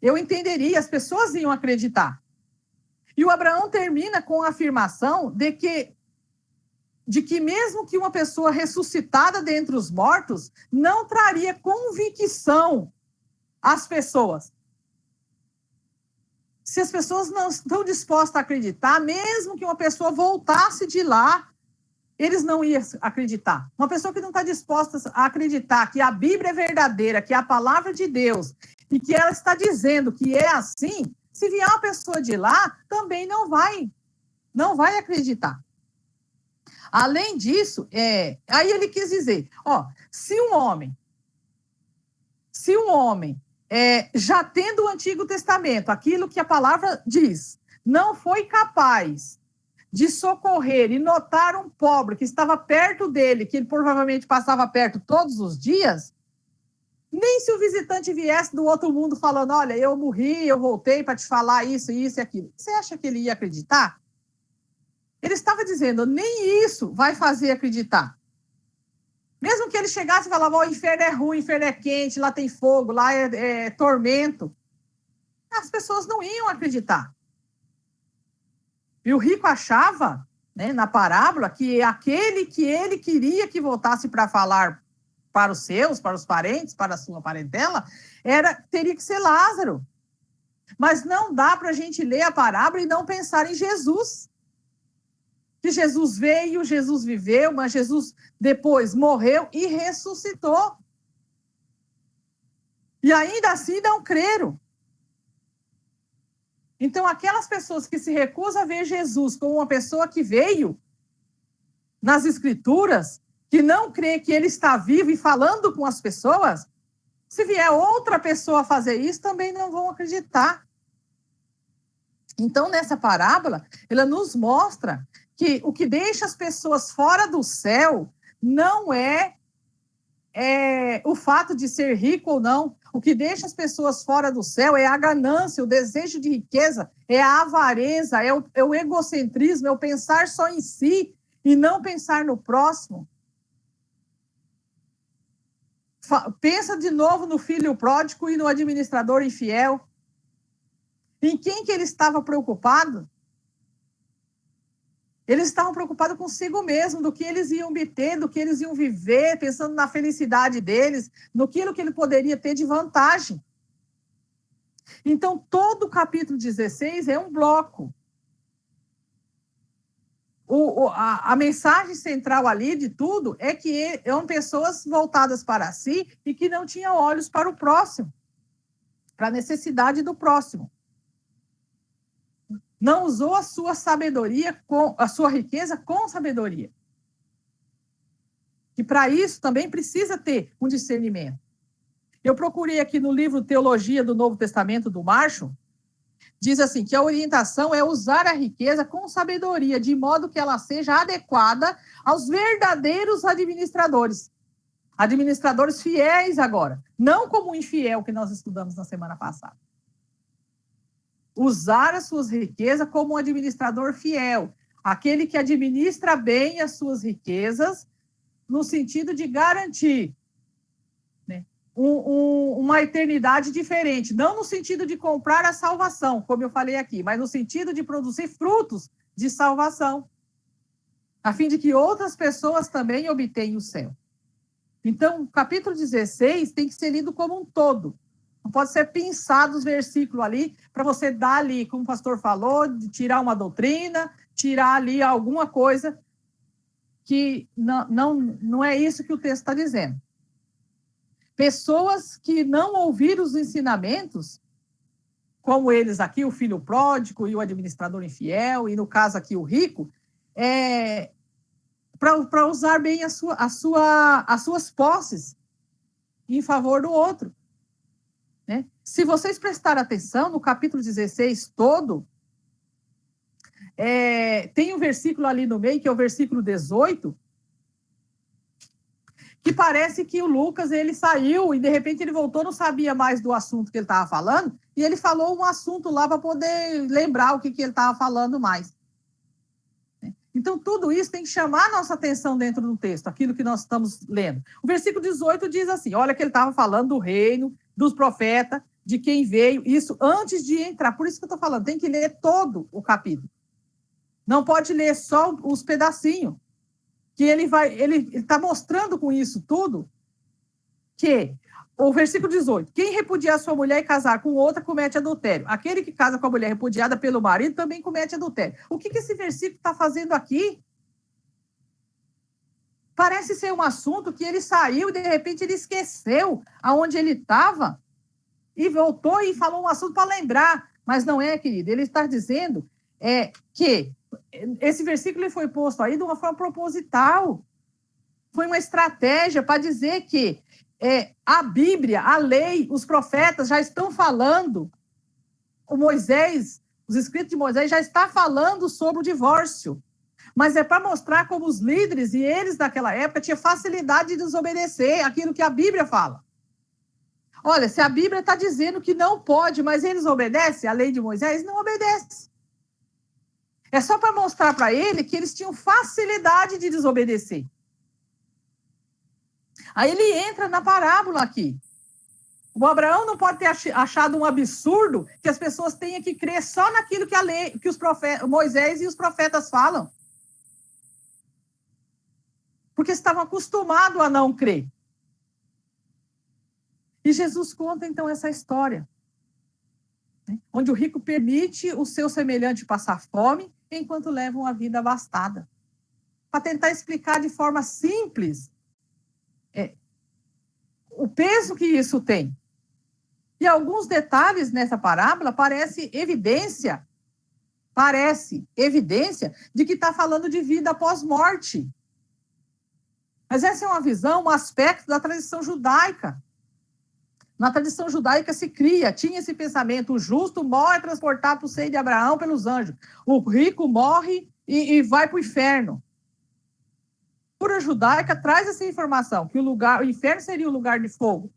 eu entenderia, as pessoas iam acreditar. E o Abraão termina com a afirmação de que mesmo que uma pessoa ressuscitada dentre os mortos não traria convicção às pessoas. Se as pessoas não estão dispostas a acreditar, mesmo que uma pessoa voltasse de lá, eles não iam acreditar. Uma pessoa que não está disposta a acreditar que a Bíblia é verdadeira, que é a palavra de Deus, e que ela está dizendo que é assim, se vier uma pessoa de lá, também não vai acreditar. Além disso, aí ele quis dizer, se um homem já tendo o Antigo Testamento, aquilo que a palavra diz, não foi capaz de socorrer e notar um pobre que estava perto dele, que ele provavelmente passava perto todos os dias, nem se o visitante viesse do outro mundo falando, olha, eu morri, eu voltei para te falar isso, isso e aquilo. Você acha que ele ia acreditar? Ele estava dizendo, nem isso vai fazer acreditar. Mesmo que ele chegasse e falava, o inferno é ruim, o inferno é quente, lá tem fogo, lá é tormento. As pessoas não iam acreditar. E o rico achava, na parábola, que aquele que ele queria que voltasse para falar para os seus, para os parentes, para a sua parentela, teria que ser Lázaro. Mas não dá para a gente ler a parábola e não pensar em Jesus. Que Jesus veio, Jesus viveu, mas Jesus depois morreu e ressuscitou. E ainda assim não creram. Então, aquelas pessoas que se recusam a ver Jesus como uma pessoa que veio nas Escrituras, que não crê que ele está vivo e falando com as pessoas, se vier outra pessoa fazer isso, também não vão acreditar. Então, nessa parábola, ela nos mostra que o que deixa as pessoas fora do céu não é o fato de ser rico ou não. O que deixa as pessoas fora do céu é a ganância, o desejo de riqueza, é a avareza, é o egocentrismo, é o pensar só em si e não pensar no próximo. Pensa de novo no filho pródigo e no administrador infiel. Em quem que ele estava preocupado? Eles estavam preocupados consigo mesmo, do que eles iam obter, do que eles iam viver, pensando na felicidade deles, no que ele poderia ter de vantagem. Então, todo o capítulo 16 é um bloco. A mensagem central ali de tudo é que eram pessoas voltadas para si e que não tinham olhos para o próximo, para a necessidade do próximo. Não usou a sua sabedoria, a sua riqueza com sabedoria. E para isso também precisa ter um discernimento. Eu procurei aqui no livro Teologia do Novo Testamento, do Marshall, diz assim, que a orientação é usar a riqueza com sabedoria, de modo que ela seja adequada aos verdadeiros administradores. Administradores fiéis agora, não como o infiel que nós estudamos na semana passada. Usar as suas riquezas como um administrador fiel, aquele que administra bem as suas riquezas, no sentido de garantir, né, uma eternidade diferente, não no sentido de comprar a salvação, como eu falei aqui, mas no sentido de produzir frutos de salvação, a fim de que outras pessoas também obtenham o céu. Então, o capítulo 16 tem que ser lido como um todo. Não pode ser pensado os versículos ali, para você dar ali, como o pastor falou, de tirar uma doutrina, tirar ali alguma coisa que não é isso que o texto está dizendo. Pessoas que não ouviram os ensinamentos, como eles aqui, o filho pródigo e o administrador infiel, e no caso aqui o rico, para usar bem as suas posses em favor do outro. Né? Se vocês prestarem atenção, no capítulo 16 todo, tem um versículo ali no meio, que é o versículo 18, que parece que o Lucas, ele saiu e de repente ele voltou, não sabia mais do assunto que ele estava falando, e ele falou um assunto lá para poder lembrar o que ele estava falando mais. Então, tudo isso tem que chamar a nossa atenção dentro do texto, aquilo que nós estamos lendo. O versículo 18 diz assim, olha que ele estava falando do reino, dos profetas, de quem veio, isso antes de entrar. Por isso que eu estou falando, tem que ler todo o capítulo. Não pode ler só os pedacinhos, que ele está mostrando com isso tudo que, o versículo 18, quem repudiar sua mulher e casar com outra comete adultério. Aquele que casa com a mulher repudiada pelo marido também comete adultério. O que esse versículo está fazendo aqui? Parece ser um assunto que ele saiu e de repente ele esqueceu aonde ele estava e voltou e falou um assunto para lembrar. Mas não é, querido. Ele está dizendo que esse versículo foi posto aí de uma forma proposital. Foi uma estratégia para dizer que a Bíblia, a lei, os profetas já estão falando, o Moisés, os escritos de Moisés já está falando sobre o divórcio. Mas é para mostrar como os líderes e eles daquela época tinham facilidade de desobedecer aquilo que a Bíblia fala. Olha, se a Bíblia está dizendo que não pode, mas eles obedecem, a lei de Moisés não obedece. É só para mostrar para ele que eles tinham facilidade de desobedecer. Aí ele entra na parábola aqui. O Abraão não pode ter achado um absurdo que as pessoas tenham que crer só naquilo que a lei, que Moisés e os profetas falam. Porque estavam acostumados a não crer. E Jesus conta, então, essa história, né? Onde o rico permite o seu semelhante passar fome, enquanto leva uma vida abastada. Para tentar explicar de forma simples o peso que isso tem. E alguns detalhes nessa parábola parece evidência de que está falando de vida após morte. Mas essa é uma visão, um aspecto da tradição judaica. Na tradição judaica tinha esse pensamento, o justo morre transportado para o seio de Abraão pelos anjos. O rico morre e vai para o inferno. A cultura judaica traz essa informação, que o inferno seria o lugar de fogo.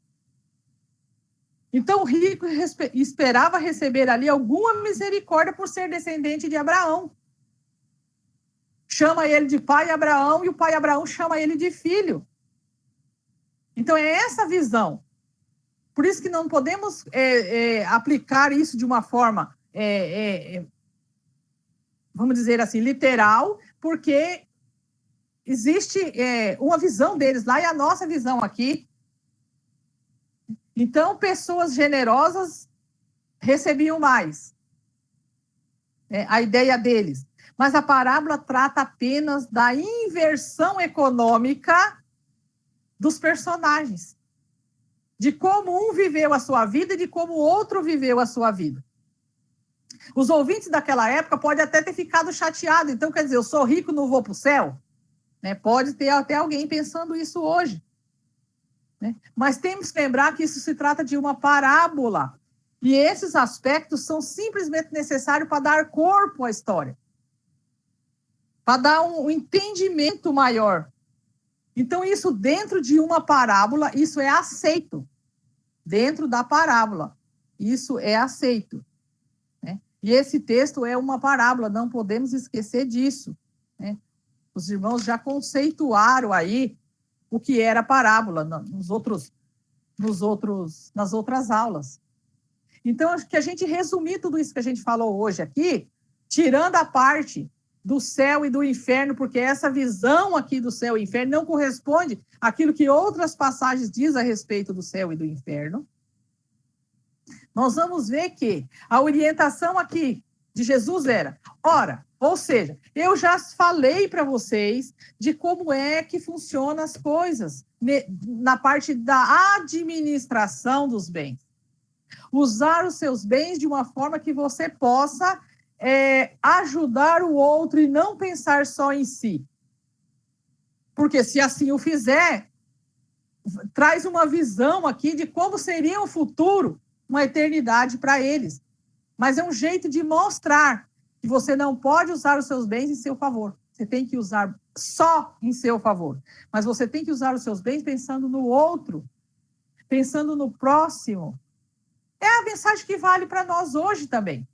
Então o rico esperava receber ali alguma misericórdia por ser descendente de Abraão. Chama ele de pai Abraão e o pai Abraão chama ele de filho. Então é essa visão. Por isso que não podemos aplicar isso de uma forma, vamos dizer assim, literal, porque existe uma visão deles lá e a nossa visão aqui. Então, pessoas generosas recebiam mais. A ideia deles. Mas a parábola trata apenas da inversão econômica dos personagens. De como um viveu a sua vida e de como o outro viveu a sua vida. Os ouvintes daquela época podem até ter ficado chateados. Então, quer dizer, eu sou rico, não vou para o céu? Pode ter até alguém pensando isso hoje. né? Mas temos que lembrar que isso se trata de uma parábola. E esses aspectos são simplesmente necessários para dar corpo à história, para dar um entendimento maior. Então, isso dentro de uma parábola, isso é aceito. Dentro da parábola, isso é aceito, né? E esse texto é uma parábola, não podemos esquecer disso, né? Os irmãos já conceituaram aí o que era parábola nas outras aulas. Então, acho que a gente resumir tudo isso que a gente falou hoje aqui, tirando a parte do céu e do inferno, porque essa visão aqui do céu e inferno não corresponde àquilo que outras passagens diz a respeito do céu e do inferno. Nós vamos ver que a orientação aqui de Jesus era, ora, ou seja, eu já falei para vocês de como é que funcionam as coisas na parte da administração dos bens. Usar os seus bens de uma forma que você possa ajudar o outro e não pensar só em si. Porque se assim o fizer, traz uma visão aqui de como seria o futuro, uma eternidade para eles. Mas é um jeito de mostrar que você não pode usar os seus bens em seu favor. Você tem que usar só em seu favor. Mas você tem que usar os seus bens pensando no outro, pensando no próximo. É a mensagem que vale para nós hoje também.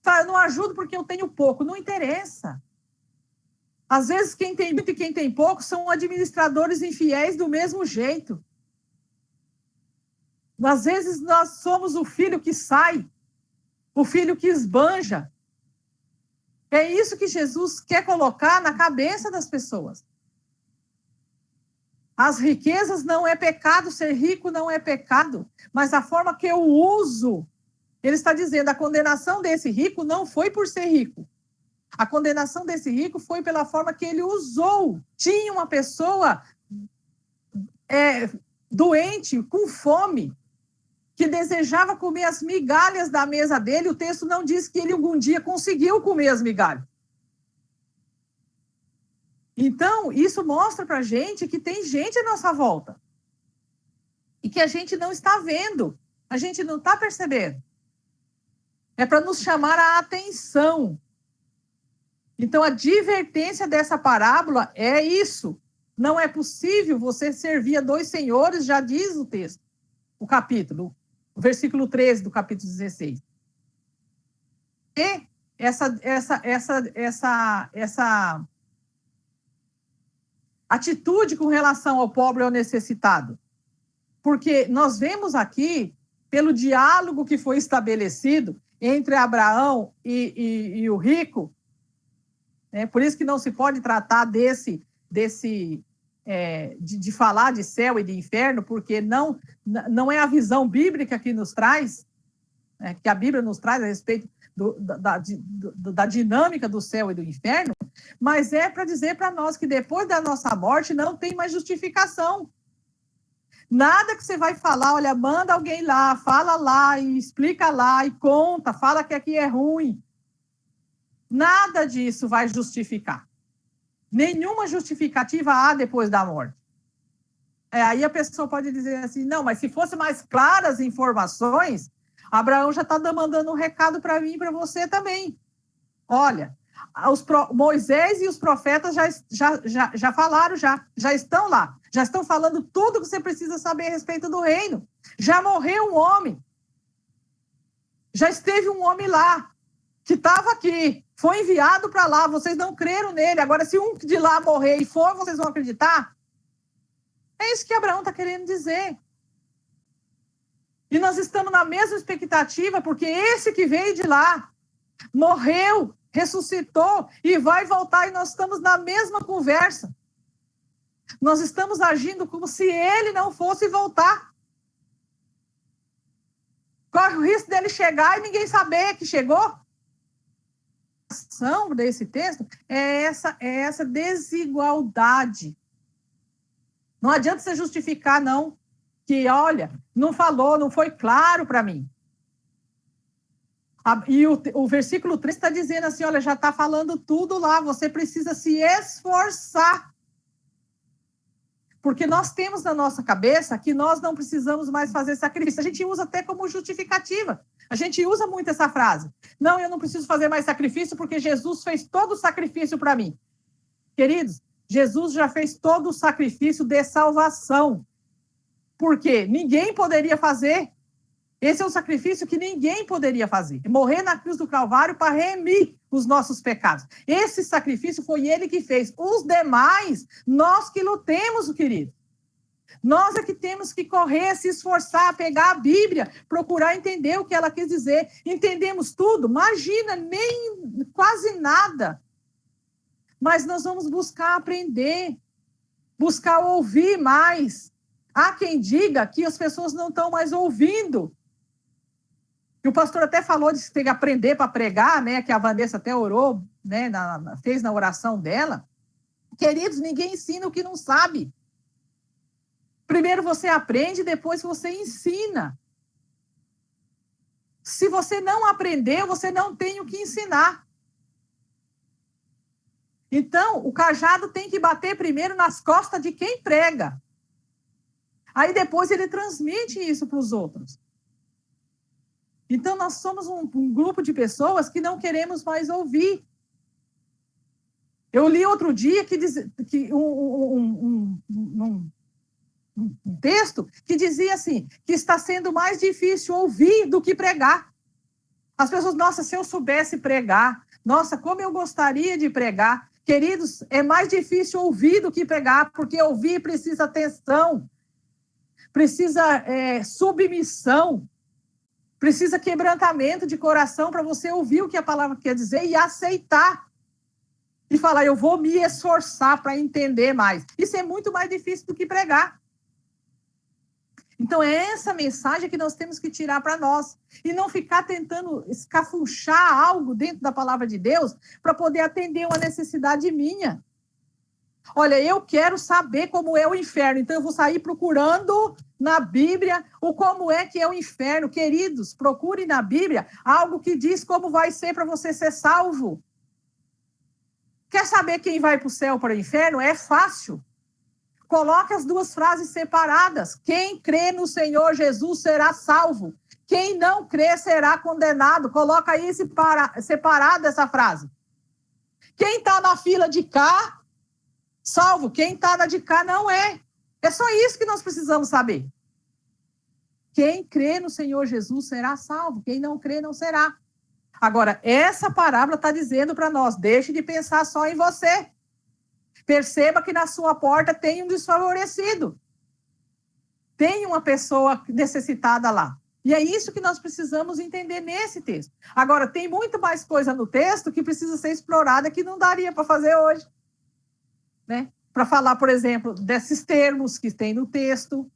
Eu não ajudo porque eu tenho pouco. Não interessa. Às vezes, quem tem muito e quem tem pouco são administradores infiéis do mesmo jeito. Às vezes, nós somos o filho que sai, o filho que esbanja. É isso que Jesus quer colocar na cabeça das pessoas. As riquezas não é pecado, ser rico não é pecado, mas a forma que eu uso, ele está dizendo, a condenação desse rico não foi por ser rico. A condenação desse rico foi pela forma que ele usou. Tinha uma pessoa doente, com fome, que desejava comer as migalhas da mesa dele. O texto não diz que ele algum dia conseguiu comer as migalhas. Então, isso mostra para a gente que tem gente à nossa volta. E que a gente não está vendo. A gente não está percebendo. É para nos chamar a atenção. Então, a advertência dessa parábola é isso. Não é possível você servir a dois senhores, já diz o texto, o capítulo, o versículo 13 do capítulo 16. E essa atitude com relação ao pobre e ao necessitado. Porque nós vemos aqui, pelo diálogo que foi estabelecido entre Abraão e o rico, por isso que não se pode tratar de falar de céu e de inferno, porque não é a visão bíblica que nos traz, que a Bíblia nos traz a respeito da dinâmica do céu e do inferno, mas é para dizer para nós que depois da nossa morte não tem mais justificação. Nada que você vai falar, olha, manda alguém lá, fala lá, e explica lá, e conta, fala que aqui é ruim. Nada disso vai justificar. Nenhuma justificativa há depois da morte. Aí a pessoa pode dizer assim, não, mas se fosse mais claras as informações, Abraão já está mandando um recado para mim e para você também. Olha, Moisés e os profetas já falaram, já estão lá, já estão falando tudo que você precisa saber a respeito do reino. Já morreu um homem, já esteve um homem lá, que estava aqui, foi enviado para lá, vocês não creram nele, agora se um de lá morrer e for, vocês vão acreditar? É isso que Abraão está querendo dizer. E nós estamos na mesma expectativa, porque esse que veio de lá, morreu, ressuscitou e vai voltar, e nós estamos na mesma conversa. Nós estamos agindo como se ele não fosse voltar. Corre o risco dele chegar e ninguém saber que chegou. A ação desse texto é essa desigualdade. Não adianta você justificar, não, que, olha, não falou, não foi claro para mim. E o versículo 3 está dizendo assim, olha, já está falando tudo lá, você precisa se esforçar Porque nós temos na nossa cabeça que nós não precisamos mais fazer sacrifício. A gente usa até como justificativa. A gente usa muito essa frase. Não, eu não preciso fazer mais sacrifício porque Jesus fez todo o sacrifício para mim. Queridos, Jesus já fez todo o sacrifício de salvação. Por quê? Ninguém poderia fazer. Esse é um sacrifício que ninguém poderia fazer. Morrer na cruz do Calvário para remir os nossos pecados. Esse sacrifício foi ele que fez. Os demais, nós que lutemos, querido. Nós é que temos que correr, se esforçar, pegar a Bíblia, procurar entender o que ela quis dizer. Entendemos tudo? Imagina, nem quase nada. Mas nós vamos buscar aprender, buscar ouvir mais. Há quem diga que as pessoas não estão mais ouvindo. E o pastor até falou de ter que aprender para pregar, né? Que a Vanessa até orou, né? Fez na oração dela. Queridos, ninguém ensina o que não sabe. Primeiro você aprende, depois você ensina. Se você não aprendeu, você não tem o que ensinar. Então, o cajado tem que bater primeiro nas costas de quem prega. Aí depois ele transmite isso para os outros. Então, nós somos um grupo de pessoas que não queremos mais ouvir. Eu li outro dia um texto que dizia assim, que está sendo mais difícil ouvir do que pregar. As pessoas, nossa, se eu soubesse pregar, nossa, como eu gostaria de pregar. Queridos, é mais difícil ouvir do que pregar, porque ouvir precisa atenção, precisa submissão, precisa quebrantamento de coração para você ouvir o que a palavra quer dizer e aceitar. E falar, eu vou me esforçar para entender mais. Isso é muito mais difícil do que pregar. Então, é essa mensagem que nós temos que tirar para nós. E não ficar tentando escafunchar algo dentro da palavra de Deus para poder atender uma necessidade minha. Olha, eu quero saber como é o inferno, então eu vou sair procurando na Bíblia o como é que é o inferno. Queridos, procure na Bíblia algo que diz como vai ser para você ser salvo. Quer saber quem vai para o céu ou para o inferno? É fácil. Coloque as duas frases separadas. Quem crê no Senhor Jesus será salvo. Quem não crê será condenado. Coloca aí separada essa frase. Quem está na fila de cá, salvo. Quem está na de cá não é. É só isso que nós precisamos saber. Quem crê no Senhor Jesus será salvo. Quem não crê não será. Agora, essa parábola está dizendo para nós, deixe de pensar só em você. Perceba que na sua porta tem um desfavorecido. Tem uma pessoa necessitada lá. E é isso que nós precisamos entender nesse texto. Agora, tem muito mais coisa no texto que precisa ser explorada que não daria para fazer hoje. Né? Para falar, por exemplo, desses termos que tem no texto,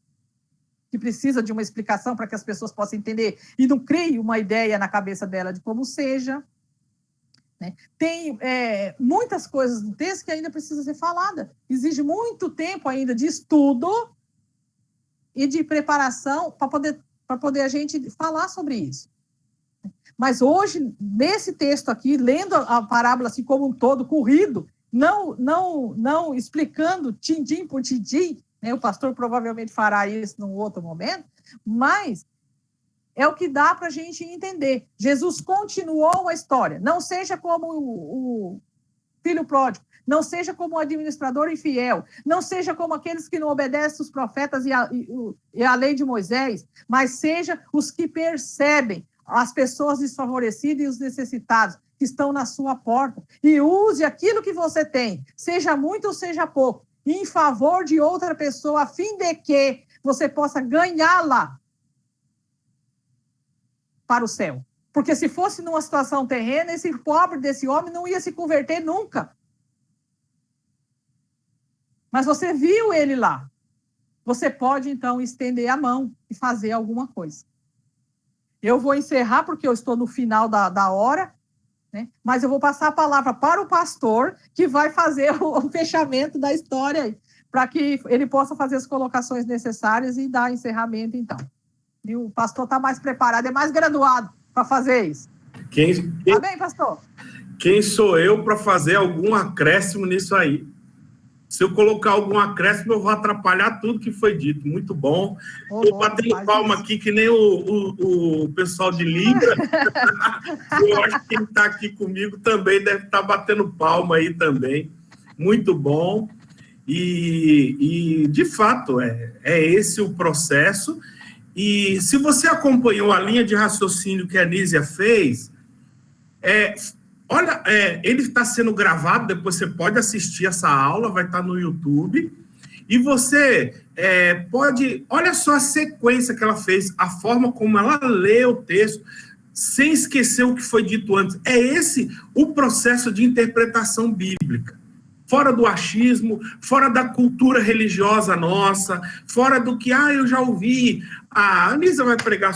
que precisa de uma explicação para que as pessoas possam entender e não criem uma ideia na cabeça dela de como seja. Né? Tem muitas coisas no texto que ainda precisa ser falada. Exige muito tempo ainda de estudo e de preparação para poder a gente falar sobre isso. Mas hoje, nesse texto aqui, lendo a parábola assim como um todo, corrido, não explicando tintim por tintim, né? O pastor provavelmente fará isso num outro momento, mas é o que dá para a gente entender. Jesus continuou a história. Não seja como o filho pródigo, não seja como o administrador infiel, não seja como aqueles que não obedecem os profetas e a lei de Moisés, mas seja os que percebem as pessoas desfavorecidas e os necessitados que estão na sua porta. E use aquilo que você tem, seja muito ou seja pouco, em favor de outra pessoa, a fim de que você possa ganhá-la para o céu. Porque se fosse numa situação terrena, esse pobre desse homem não ia se converter nunca. Mas você viu ele lá. Você pode, então, estender a mão e fazer alguma coisa. Eu vou encerrar, porque eu estou no final da hora, né? Mas eu vou passar a palavra para o pastor, que vai fazer o fechamento da história, para que ele possa fazer as colocações necessárias e dar encerramento, então. E o pastor está mais preparado, é mais graduado para fazer isso. Tá bem, pastor? Quem sou eu para fazer algum acréscimo nisso aí? Se eu colocar algum acréscimo, eu vou atrapalhar tudo que foi dito. Muito bom. Estou batendo palma aqui, que nem o pessoal de Libra. Eu acho que quem está aqui comigo também deve estar batendo palma aí também. Muito bom. E de fato, é esse o processo. E se você acompanhou a linha de raciocínio que a Anísia fez, olha, ele está sendo gravado, depois você pode assistir essa aula, vai estar no YouTube, e você pode... Olha só a sequência que ela fez, a forma como ela lê o texto, sem esquecer o que foi dito antes. É esse o processo de interpretação bíblica. Fora do achismo, fora da cultura religiosa nossa, fora do que, eu já ouvi, a Anísia vai pregar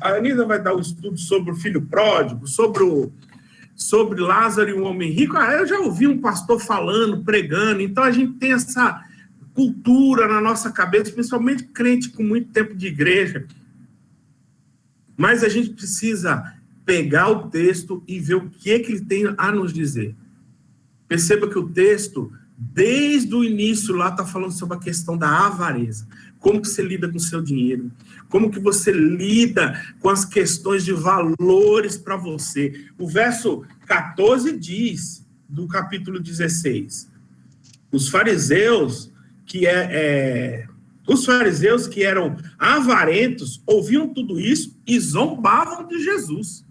a Anísia vai dar um estudo sobre o filho pródigo, sobre Lázaro e o homem rico. Eu já ouvi um pastor falando, pregando. Então, a gente tem essa cultura na nossa cabeça, principalmente crente com muito tempo de igreja. Mas a gente precisa pegar o texto e ver o que ele tem a nos dizer. Perceba que o texto, desde o início lá, está falando sobre a questão da avareza. Como que você lida com o seu dinheiro? Como que você lida com as questões de valores para você? O verso 14 diz, do capítulo 16, os fariseus que eram avarentos ouviam tudo isso e zombavam de Jesus.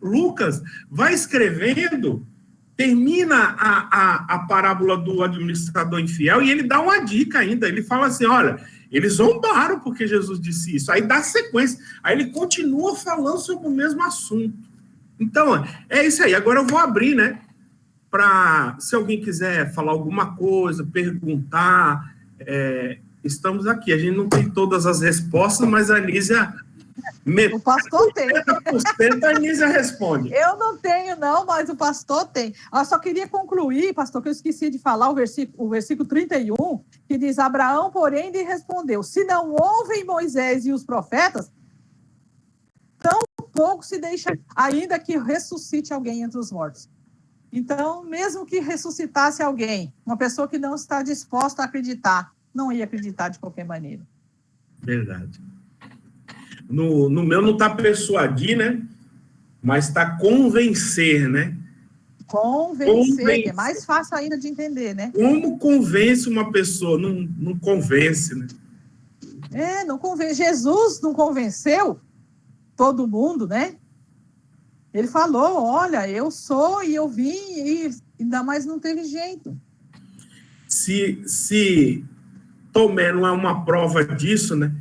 Lucas vai escrevendo, termina a parábola do administrador infiel e ele dá uma dica ainda. Ele fala assim, olha, eles zombaram porque Jesus disse isso. Aí dá sequência. Aí ele continua falando sobre o mesmo assunto. Então, é isso aí. Agora eu vou abrir, né? Para, se alguém quiser falar alguma coisa, perguntar, estamos aqui. A gente não tem todas as respostas, mas a Anísia... O pastor tem. 70% a Anísia responde. Eu não tenho, não, mas o pastor tem. Eu só queria concluir, pastor, que eu esqueci de falar o versículo 31, que diz, Abraão, porém, lhe respondeu, se não ouvem Moisés e os profetas, tão pouco se deixa, ainda que ressuscite alguém entre os mortos. Então, mesmo que ressuscitasse alguém, uma pessoa que não está disposta a acreditar, não ia acreditar de qualquer maneira. Verdade. No meu não está persuadir, né? Mas está convencer, né? Convencer, que é mais fácil ainda de entender, né? Como convence uma pessoa? Não convence, né? Não convence. Jesus não convenceu todo mundo, né? Ele falou, olha, eu sou e eu vim, e ainda mais não teve jeito. Se Tomé não é uma prova disso, né?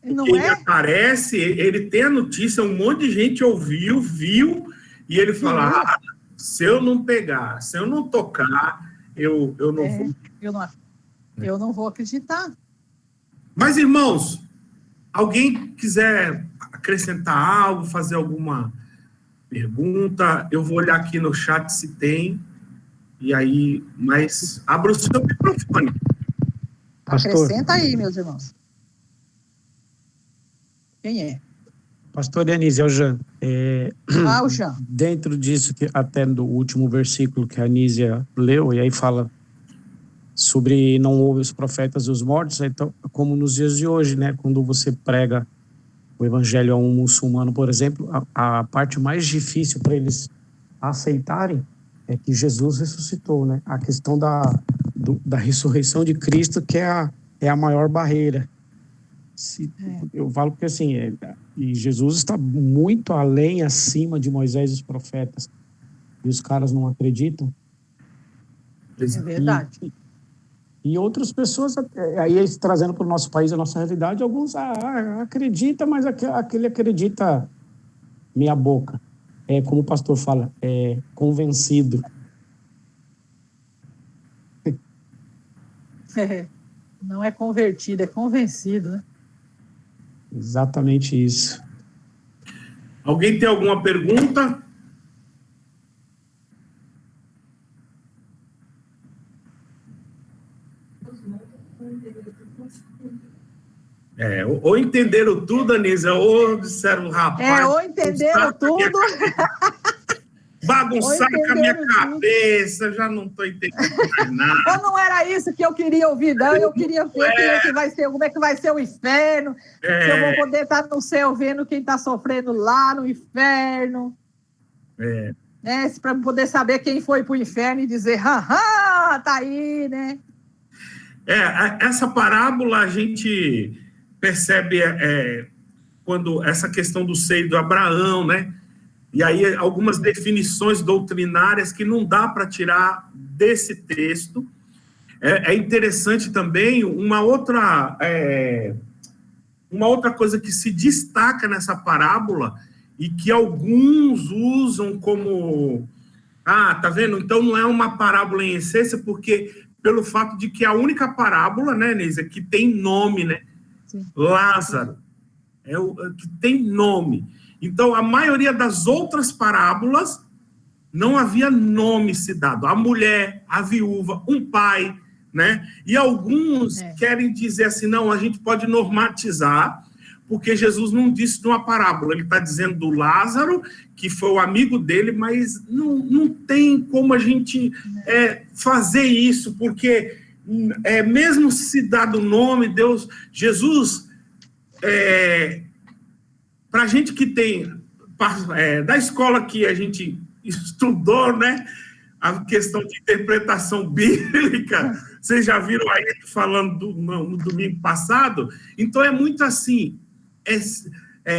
Não ele é? aparece, ele tem a notícia, um monte de gente ouviu, viu, e ele fala, se eu não pegar, se eu não tocar, eu não vou. Eu não vou acreditar. Mas, irmãos, alguém quiser acrescentar algo, fazer alguma pergunta, eu vou olhar aqui no chat se tem, e aí, mas abra o seu microfone. Pastor. Acrescenta aí, meus irmãos. Quem é? Pastor Anísia, é o Jean. O Jean. Dentro disso, que até do último versículo que a Anísia leu, e aí fala sobre não ouvir os profetas e os mortos, então, como nos dias de hoje, né? Quando você prega o evangelho a um muçulmano, por exemplo, a parte mais difícil para eles aceitarem é que Jesus ressuscitou, né? A questão da ressurreição de Cristo, que é a maior barreira. Eu falo porque assim, e Jesus está muito além, acima de Moisés e os profetas, e os caras não acreditam. É verdade. E outras pessoas, aí eles trazendo para o nosso país a nossa realidade, alguns acreditam, mas aquele acredita meia boca. Como o pastor fala, convencido. Não é convertido, é convencido, né? Exatamente isso. Alguém tem alguma pergunta? Ou entenderam tudo, Anísia, ou disseram, rapaz... ou entenderam tudo. bagunçaram com a minha cabeça, já não estou entendendo mais nada. Ou não era isso que eu queria ouvir, não? Eu queria ver como é que vai ser o inferno, se eu vou poder estar no céu vendo quem está sofrendo lá no inferno. Né? Para poder saber quem foi para o inferno e dizer, haha, tá aí, né? Essa parábola a gente percebe quando essa questão do seio do Abraão, né? E aí algumas definições doutrinárias que não dá para tirar desse texto. É interessante também uma outra coisa que se destaca nessa parábola e que alguns usam como... tá vendo? Então não é uma parábola em essência, porque pelo fato de que a única parábola, né, Neisa, que tem nome, né? Sim. Lázaro, que tem nome. Então, a maioria das outras parábolas não havia nome se dado. A mulher, a viúva, um pai, né? E alguns querem dizer assim, não, a gente pode normatizar, porque Jesus não disse de uma parábola. Ele está dizendo do Lázaro, que foi o amigo dele, mas não tem como a gente fazer isso, porque mesmo se dado o nome, Jesus... para a gente que tem, da escola que a gente estudou, né, a questão de interpretação bíblica, vocês já viram aí falando no domingo passado, então é muito assim,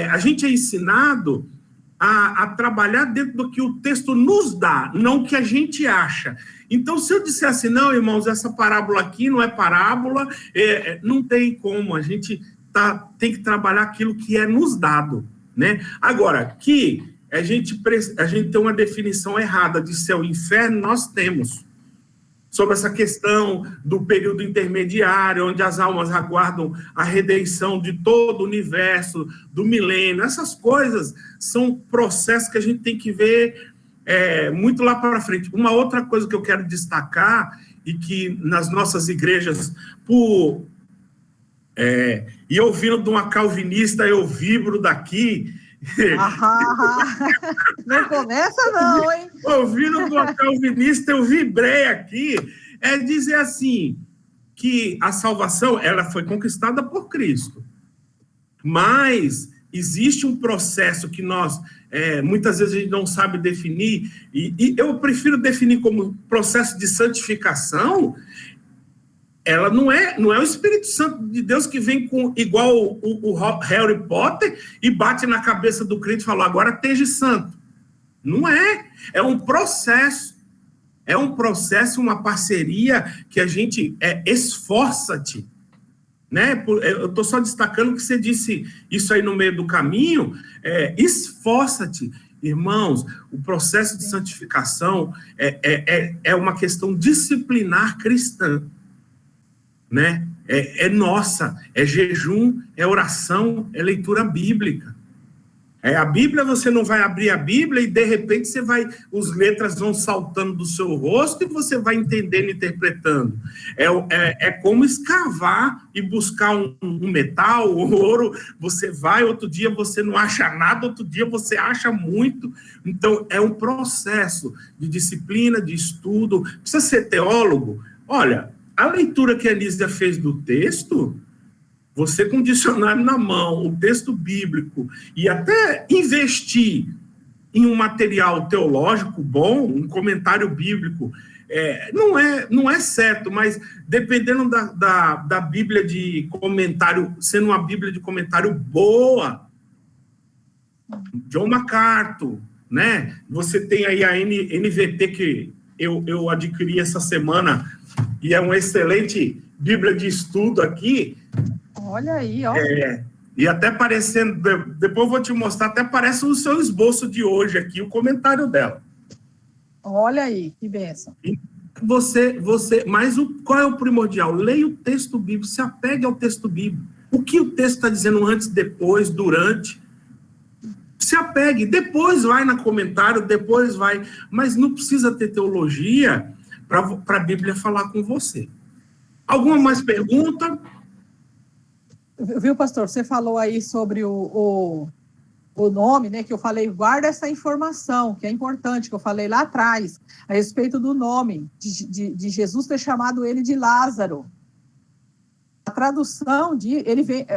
a gente é ensinado a trabalhar dentro do que o texto nos dá, não o que a gente acha. Então, se eu disser assim, não, irmãos, essa parábola aqui não é parábola, não tem como, a gente... tem que trabalhar aquilo que é nos dado, né? Agora, que a gente tem uma definição errada de céu e inferno, nós temos. Sobre essa questão do período intermediário, onde as almas aguardam a redenção de todo o universo, do milênio, essas coisas são processos que a gente tem que ver muito lá para frente. Uma outra coisa que eu quero destacar, e que nas nossas igrejas, e ouvindo de uma calvinista, eu vibro daqui. Não começa não, hein? Ouvindo de uma calvinista, eu vibrei aqui. É dizer assim, que a salvação, ela foi conquistada por Cristo. Mas existe um processo que nós, muitas vezes a gente não sabe definir, e eu prefiro definir como processo de santificação. Ela não é o Espírito Santo de Deus que vem igual o Harry Potter e bate na cabeça do crente e fala, agora esteja santo. Não é. É um processo. É um processo, uma parceria que a gente esforça-te. Né? Eu estou só destacando que você disse isso aí no meio do caminho. Esforça-te. Irmãos, o processo de santificação é uma questão disciplinar cristã. Né? Nossa, é jejum, é oração, é leitura bíblica. A Bíblia, você não vai abrir a Bíblia e, de repente, as letras vão saltando do seu rosto e você vai entendendo, interpretando. É como escavar e buscar um metal, um ouro. Você vai, outro dia você não acha nada, outro dia você acha muito. Então, é um processo de disciplina, de estudo. Precisa ser teólogo? Olha, a leitura que a Anísia fez do texto, você com o dicionário na mão, o texto bíblico, e até investir em um material teológico bom, um comentário bíblico, não é certo, mas dependendo da Bíblia de comentário, sendo uma Bíblia de comentário boa, John MacArthur, né? Você tem aí a NVT que eu adquiri essa semana, e é uma excelente Bíblia de estudo aqui. Olha aí, ó. E até parecendo, depois eu vou te mostrar, até parece o seu esboço de hoje aqui, o comentário dela. Olha aí, que bênção. Mas qual é o primordial? Leia o texto bíblico, se apegue ao texto bíblico. O que o texto está dizendo antes, depois, durante. Se apegue, depois vai no comentário, depois vai. Mas não precisa ter teologia para a Bíblia falar com você. Alguma mais pergunta? Viu, pastor? Você falou aí sobre o nome, né, que eu falei, guarda essa informação, que é importante, que eu falei lá atrás, a respeito do nome, de Jesus ter chamado ele de Lázaro. A tradução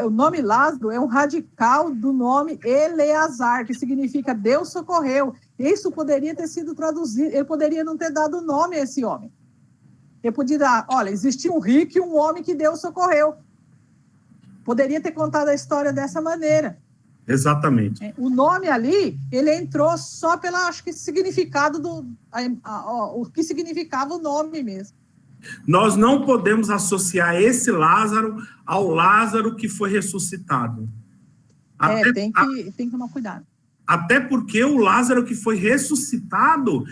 o nome Lázaro é um radical do nome Eleazar, que significa Deus socorreu. Isso poderia ter sido traduzido, ele poderia não ter dado nome a esse homem. Ele podia dar, olha, existia um rico e um homem que Deus socorreu. Poderia ter contado a história dessa maneira. Exatamente. O nome ali, ele entrou só pela, acho que, significado o que significava o nome mesmo. Nós não podemos associar esse Lázaro ao Lázaro que foi ressuscitado. Tem que tomar cuidado. Até porque o Lázaro que foi ressuscitado,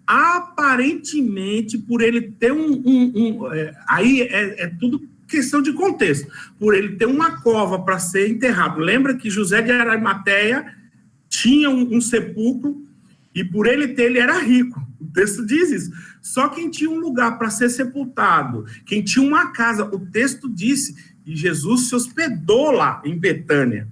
aparentemente, por ele ter aí é tudo questão de contexto. Por ele ter uma cova para ser enterrado. Lembra que José de Arimateia tinha um sepulcro e por ele era rico. O texto diz isso. Só quem tinha um lugar para ser sepultado, quem tinha uma casa, o texto disse que Jesus se hospedou lá em Betânia.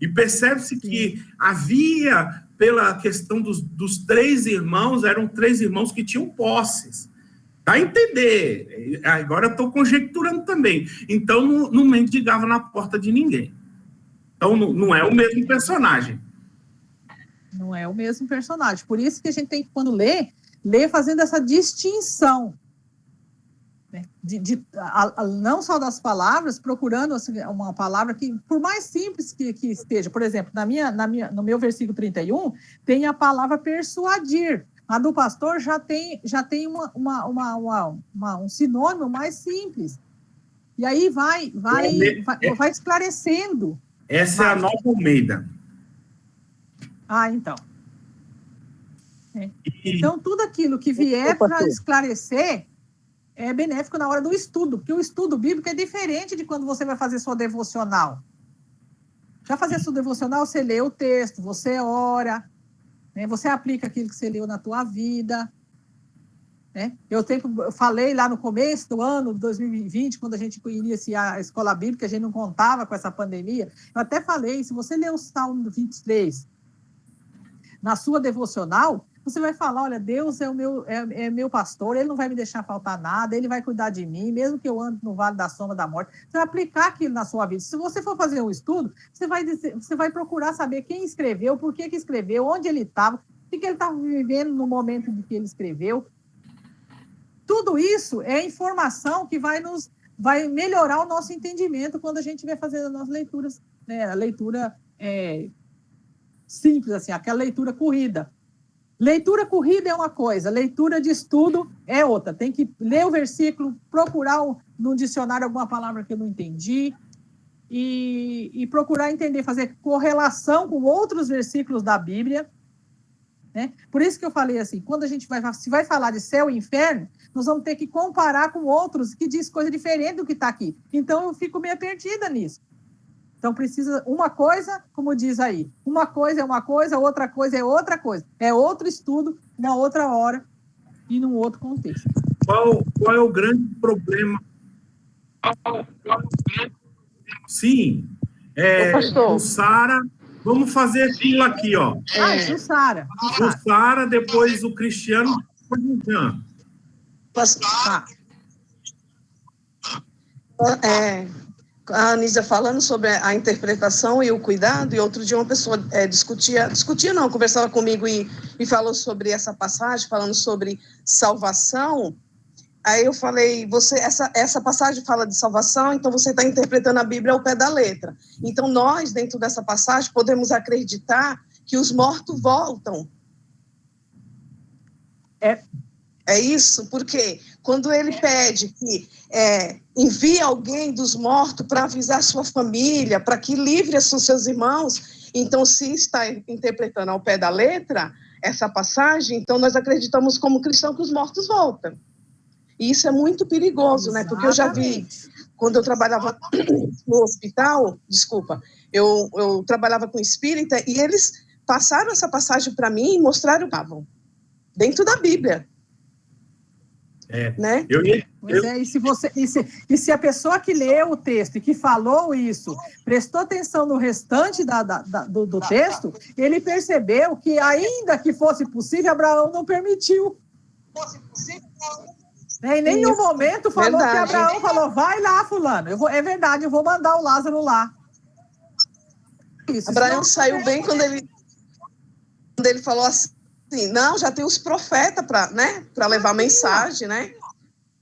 E percebe-se que havia, pela questão dos 3 irmãos, eram 3 irmãos que tinham posses. Dá a entender. Agora eu estou conjecturando também. Então, não mendigava na porta de ninguém. Então, não é o mesmo personagem. Não é o mesmo personagem. Por isso que a gente tem que, quando ler fazendo essa distinção. Né? Não só das palavras, procurando assim, uma palavra que, por mais simples que esteja, por exemplo, no meu versículo 31, tem a palavra persuadir. A do pastor já tem um sinônimo mais simples. E aí vai esclarecendo. Essa é a Nova Almeida. Então. Então, tudo aquilo que vier para esclarecer é benéfico na hora do estudo, porque o estudo bíblico é diferente de quando você vai fazer sua devocional. Já fazer sua devocional, você lê o texto, você ora, né? Você aplica aquilo que você leu na tua vida. Né? Eu falei lá no começo do ano de 2020, quando a gente iniciar a escola bíblica, a gente não contava com essa pandemia. Eu até falei, se você ler o Salmo 23 na sua devocional, você vai falar, olha, Deus é meu pastor, ele não vai me deixar faltar nada, ele vai cuidar de mim, mesmo que eu ande no vale da sombra da morte. Você vai aplicar aquilo na sua vida. Se você for fazer um estudo, você vai procurar saber quem escreveu, por que escreveu, onde ele estava, o que ele estava vivendo no momento em que ele escreveu. Tudo isso é informação que vai melhorar o nosso entendimento quando a gente vai fazer as nossas leituras, né? A leitura simples, assim, aquela leitura corrida. Leitura corrida é uma coisa, leitura de estudo é outra. Tem que ler o versículo, procurar no dicionário alguma palavra que eu não entendi e procurar entender, fazer correlação com outros versículos da Bíblia. Né? Por isso que eu falei assim, quando a gente vai falar de céu e inferno, nós vamos ter que comparar com outros que diz coisa diferente do que está aqui. Então, eu fico meio perdida nisso. Então, precisa uma coisa, como diz aí, uma coisa é uma coisa, outra coisa é outra coisa. É outro estudo, na outra hora e num outro contexto. Qual é o grande problema? Sim, Jussara, vamos fazer aquilo aqui, ó. Jussara. Jussara, depois o Cristiano, depois o Jean. A Anísia falando sobre a interpretação e o cuidado, e outro dia uma pessoa conversava comigo e falou sobre essa passagem, falando sobre salvação. Aí eu falei, essa passagem fala de salvação, então você está interpretando a Bíblia ao pé da letra. Então nós, dentro dessa passagem, podemos acreditar que os mortos voltam. É isso, porque quando ele pede que envie alguém dos mortos para avisar sua família, para que livre os seus irmãos, então se está interpretando ao pé da letra essa passagem, então nós acreditamos como cristãos que os mortos voltam. E isso é muito perigoso, né? Porque eu já vi, quando eu trabalhava no hospital, eu trabalhava com espírita e eles passaram essa passagem para mim e mostraram dentro da Bíblia. Né? E se a pessoa que leu o texto e que falou isso prestou atenção no restante do texto, ele percebeu que, ainda que fosse possível, Abraão não permitiu. Em nenhum momento falou que Abraão falou, vai lá, fulano. É verdade, eu vou mandar o Lázaro lá. Abraão saiu bem quando ele falou assim, não, já tem os profetas para levar a mensagem, né?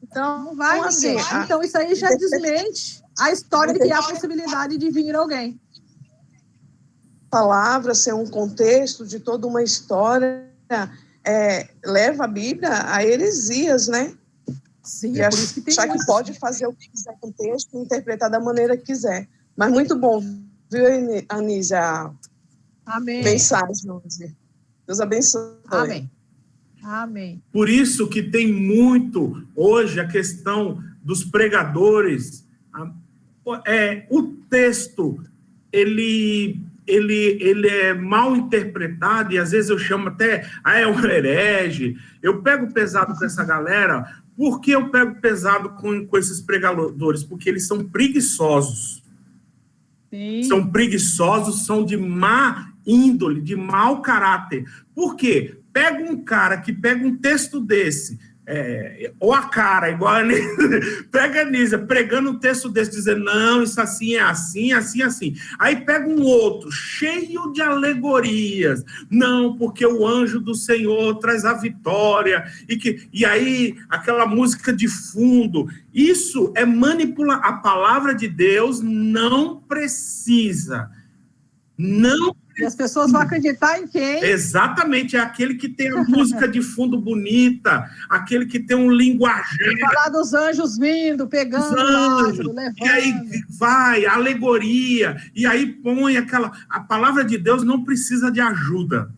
Então, não vai ninguém. Então, isso aí já desmente a história de que há a possibilidade de vir alguém. Palavra ser um contexto de toda uma história, leva a Bíblia a heresias, né? Sim, por isso que tem já que pode fazer o que quiser com o texto, interpretar da maneira que quiser. Mas muito bom, viu, Anísia? Amém. Mensagem, Deus abençoe. Amém. Amém. Por isso que tem muito, hoje, a questão dos pregadores. O texto, ele é mal interpretado, e às vezes eu chamo até, é um herege. Eu pego pesado com essa galera. Por que eu pego pesado com esses pregadores? Porque eles são preguiçosos. Sim. São preguiçosos, são de má índole, de mau caráter. Por quê? Pega um cara que pega um texto desse, ou a cara, igual a Anísia, pega a Anísia pregando um texto desse, dizendo, não, isso assim é assim, assim, assim. Aí pega um outro, cheio de alegorias, não, porque o anjo do Senhor traz a vitória, e aí aquela música de fundo. Isso é manipular. A palavra de Deus não precisa. Não. E as pessoas vão acreditar em quem? Exatamente, é aquele que tem a música de fundo bonita, aquele que tem um linguajar. Falar dos anjos vindo, pegando Lázaro, levando. E aí vai, alegoria, e aí põe a palavra de Deus não precisa de ajuda.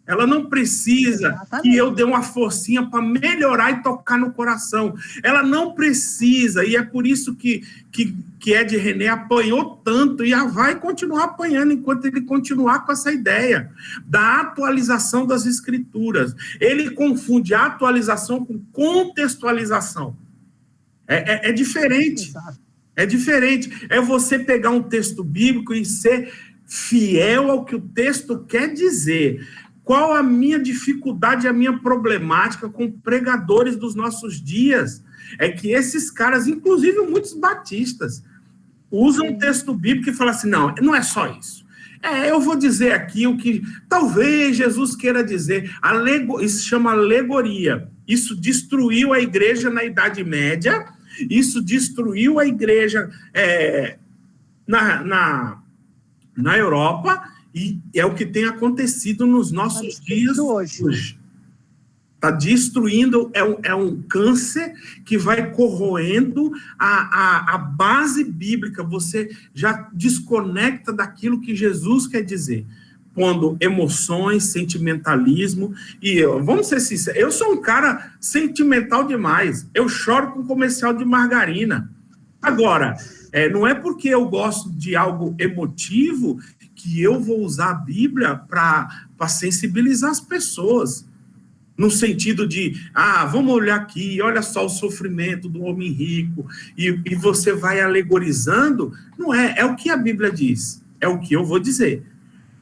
Ela não precisa que eu dê uma forcinha para melhorar e tocar no coração. Ela não precisa, e é por isso que Ed René apanhou tanto e vai continuar apanhando enquanto ele continuar com essa ideia da atualização das escrituras. Ele confunde a atualização com contextualização. É diferente. É diferente. É você pegar um texto bíblico e ser fiel ao que o texto quer dizer. Qual a minha dificuldade, a minha problemática com pregadores dos nossos dias? É que esses caras, inclusive muitos batistas, usam um texto bíblico e falam assim, não é só isso. Eu vou dizer aqui o que talvez Jesus queira dizer. Isso se chama alegoria. Isso destruiu a igreja na Idade Média, isso destruiu a igreja na Europa, e é o que tem acontecido nos nossos dias hoje. Está destruindo, é um câncer que vai corroendo a base bíblica. Você já desconecta daquilo que Jesus quer dizer, pondo emoções, sentimentalismo. E vamos ser sinceros, eu sou um cara sentimental demais. Eu choro com comercial de margarina. Agora, não é porque eu gosto de algo emotivo que eu vou usar a Bíblia para sensibilizar as pessoas. No sentido de, vamos olhar aqui, olha só o sofrimento do homem rico, e você vai alegorizando. Não é o que a Bíblia diz, é o que eu vou dizer.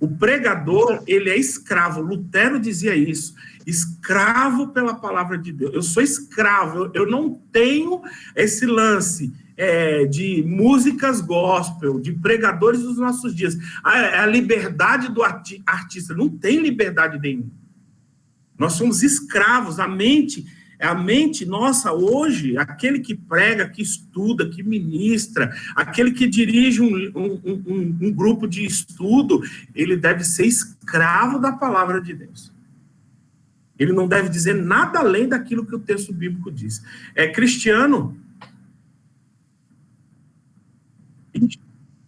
O pregador, ele é escravo. Lutero dizia isso, escravo pela palavra de Deus. Eu sou escravo, eu não tenho esse lance de músicas gospel, de pregadores dos nossos dias. A liberdade do artista, não tem liberdade nenhuma. Nós somos escravos. A mente nossa hoje, aquele que prega, que estuda, que ministra, aquele que dirige um grupo de estudo, ele deve ser escravo da palavra de Deus. Ele não deve dizer nada além daquilo que o texto bíblico diz. Cristiano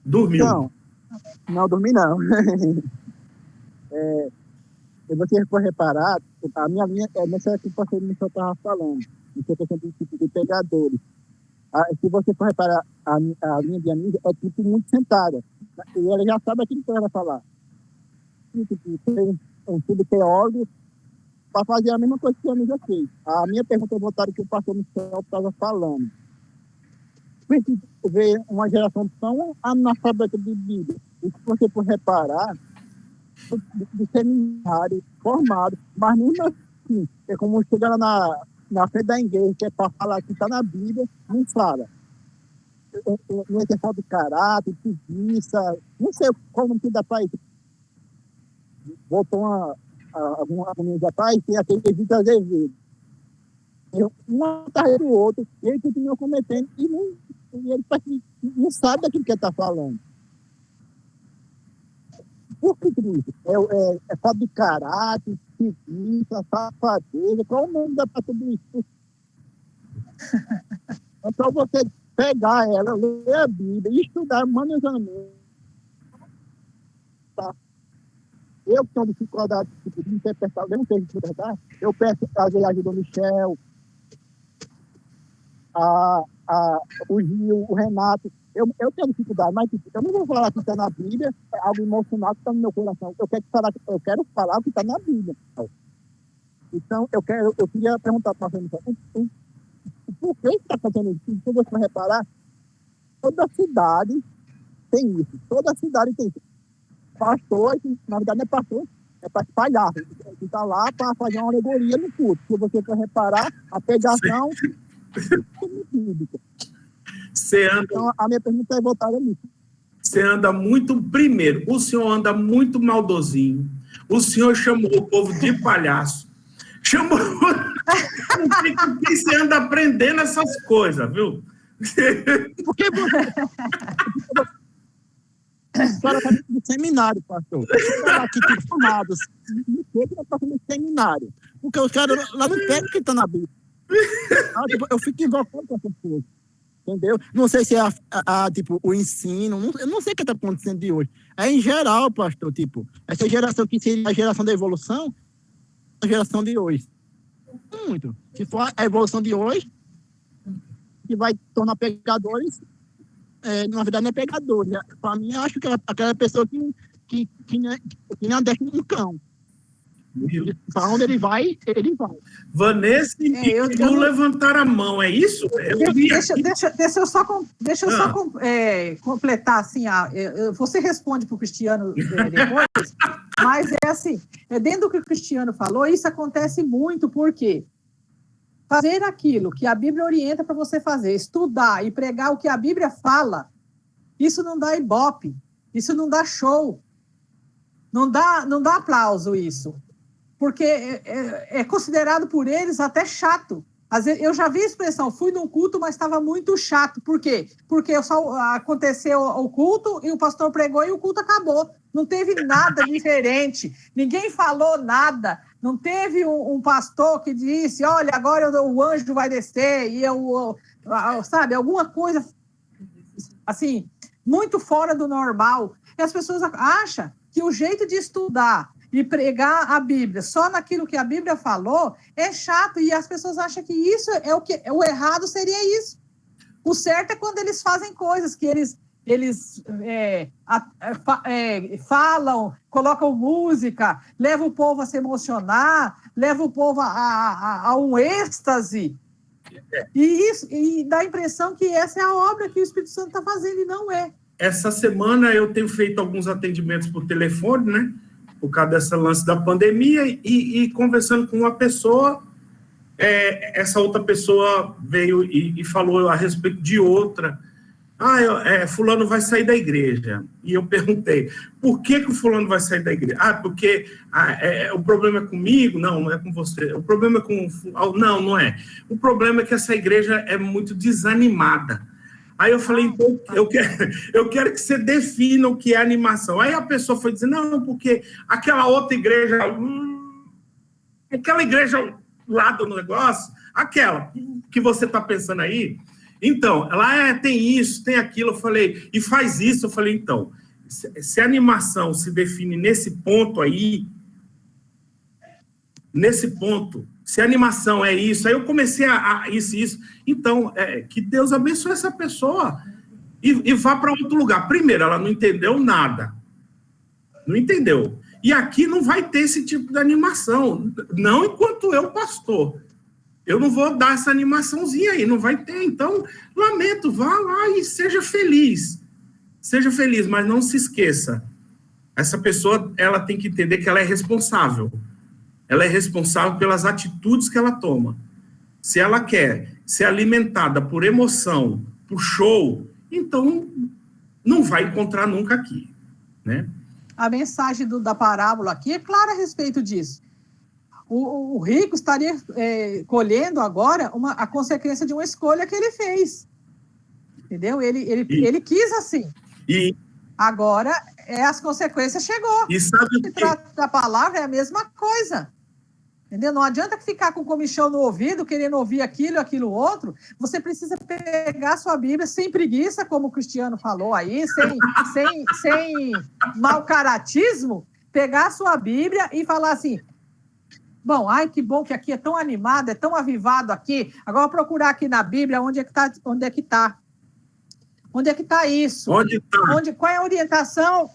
dormiu. Não dormi não. Se você for reparar, a minha linha é nessa que o pastor estava falando, nessa questão de pregadores. Se você for reparar, a linha de Anísia é tipo muito sentada. E ela já sabe aquilo que ela vai falar. Tem um estudo teórico, para fazer a mesma coisa que a amiga fez. A minha pergunta é voltada que o pastor Michel estava falando. A gente vê uma geração tão analfabeta de Bíblia, e se você for reparar, do seminário formado, mas mesmo assim, é como chegar lá na frente da igreja, que é para falar que está na Bíblia, não fala. Não é questão de caráter, preguiça, não sei qual o nome que dá para isso. Botou alguma comunidade atrás, tem aquele Egito Azevedo. Um atrás do outro, e ele continua cometendo, e ele não sabe daquilo que ele está falando. Por que isso? É falta de caráter, preguiça, safadeza, qual o nome dá para tudo isso? Então você pegar ela, ler a Bíblia e estudar manuseamento. Tá? Eu que tenho dificuldade de interpretar, eu não tenho dificuldade, eu peço a ajuda do Michel, o Gil, o Renato, eu tenho dificuldade, mas eu não vou falar que está na Bíblia, é algo emocional que está no meu coração. Eu quero falar o que está na Bíblia. Então, eu queria perguntar para você, por que está fazendo isso? Se você reparar, toda cidade tem isso. Toda cidade tem isso. Pastor, na verdade não é pastor, é para espalhar. Ele está lá para fazer uma alegoria no culto. Se você for reparar, a pregação é bíblica. Então, a minha pergunta é voltada nisso. Você anda muito, primeiro, o senhor anda muito maldosinho. O senhor chamou o povo de palhaço. Chamou... Não sei com quem você anda aprendendo essas coisas, viu? Porque agora está no seminário, pastor. Falar aqui tem formados. Não sei que está fazendo seminário. Porque os caras lá não pegam que está na Bíblia. Eu fico invocando com essas coisas. Entendeu? Não sei se é tipo, o ensino, eu não sei o que está acontecendo de hoje. É em geral, pastor, tipo, essa geração que seria a geração da evolução, a geração de hoje. Muito. Se for a evolução de hoje, que vai tornar pegadores, na verdade não é pegador. Para mim, eu acho que aquela pessoa que não deixa um cão. Para onde ele vai, ele vai. Vanessa e tu levantaram a mão, é isso? Deixa eu só completar, assim, você responde para o Cristiano depois, mas é assim, dentro do que o Cristiano falou, isso acontece muito, porque fazer aquilo que a Bíblia orienta para você fazer, estudar e pregar o que a Bíblia fala, isso não dá ibope, isso não dá show, não dá aplauso isso. Porque é considerado por eles até chato. Às vezes, eu já vi a expressão, fui num culto, mas estava muito chato. Por quê? Porque só aconteceu o culto e o pastor pregou e o culto acabou. Não teve nada diferente. Ninguém falou nada. Não teve um pastor que disse, olha, agora o anjo vai descer e sabe, alguma coisa assim, muito fora do normal. E as pessoas acham que o jeito de estudar e pregar a Bíblia só naquilo que a Bíblia falou é chato, e as pessoas acham que isso o errado seria isso. O certo é quando eles fazem coisas que eles falam, colocam música, levam o povo a se emocionar, levam o povo a um êxtase, e dá a impressão que essa é a obra que o Espírito Santo está fazendo, e não é. Essa semana eu tenho feito alguns atendimentos por telefone, né? Por causa desse lance da pandemia, e conversando com uma pessoa, essa outra pessoa veio e falou a respeito de outra. Fulano vai sair da igreja. E eu perguntei, por que o fulano vai sair da igreja? Porque o problema é comigo? Não é com você. O problema é com... Não é. O problema é que essa igreja é muito desanimada. Aí eu falei, então, eu quero que você defina o que é animação. Aí a pessoa foi dizer, não, porque aquela outra igreja, aquela igreja lá do negócio, aquela que você está pensando aí, então, lá tem isso, tem aquilo, eu falei, e faz isso, eu falei, então, se a animação se define nesse ponto aí, se a animação é isso, aí eu comecei isso. Então, que Deus abençoe essa pessoa e vá para outro lugar. Primeiro, ela não entendeu nada. Não entendeu. E aqui não vai ter esse tipo de animação. Não enquanto eu, pastor. Eu não vou dar essa animaçãozinha aí, não vai ter. Então, lamento, vá lá e seja feliz. Seja feliz, mas não se esqueça. Essa pessoa, ela tem que entender que ela é responsável. Ela é responsável pelas atitudes que ela toma. Se ela quer ser alimentada por emoção, por show, então não vai encontrar nunca aqui, né? A mensagem da parábola aqui é clara a respeito disso. O rico estaria colhendo agora a consequência de uma escolha que ele fez. Entendeu? Ele quis assim. E agora, as consequências chegou. E sabe o Se que... trata da palavra, é a mesma coisa. Entendeu? Não adianta ficar com comichão no ouvido, querendo ouvir aquilo outro. Você precisa pegar a sua Bíblia sem preguiça, como o Cristiano falou aí, sem mau caratismo, pegar a sua Bíblia e falar assim, bom, ai, que bom que aqui é tão animado, é tão avivado aqui. Agora vou procurar aqui na Bíblia onde é que está isso? Onde tá? Qual é a orientação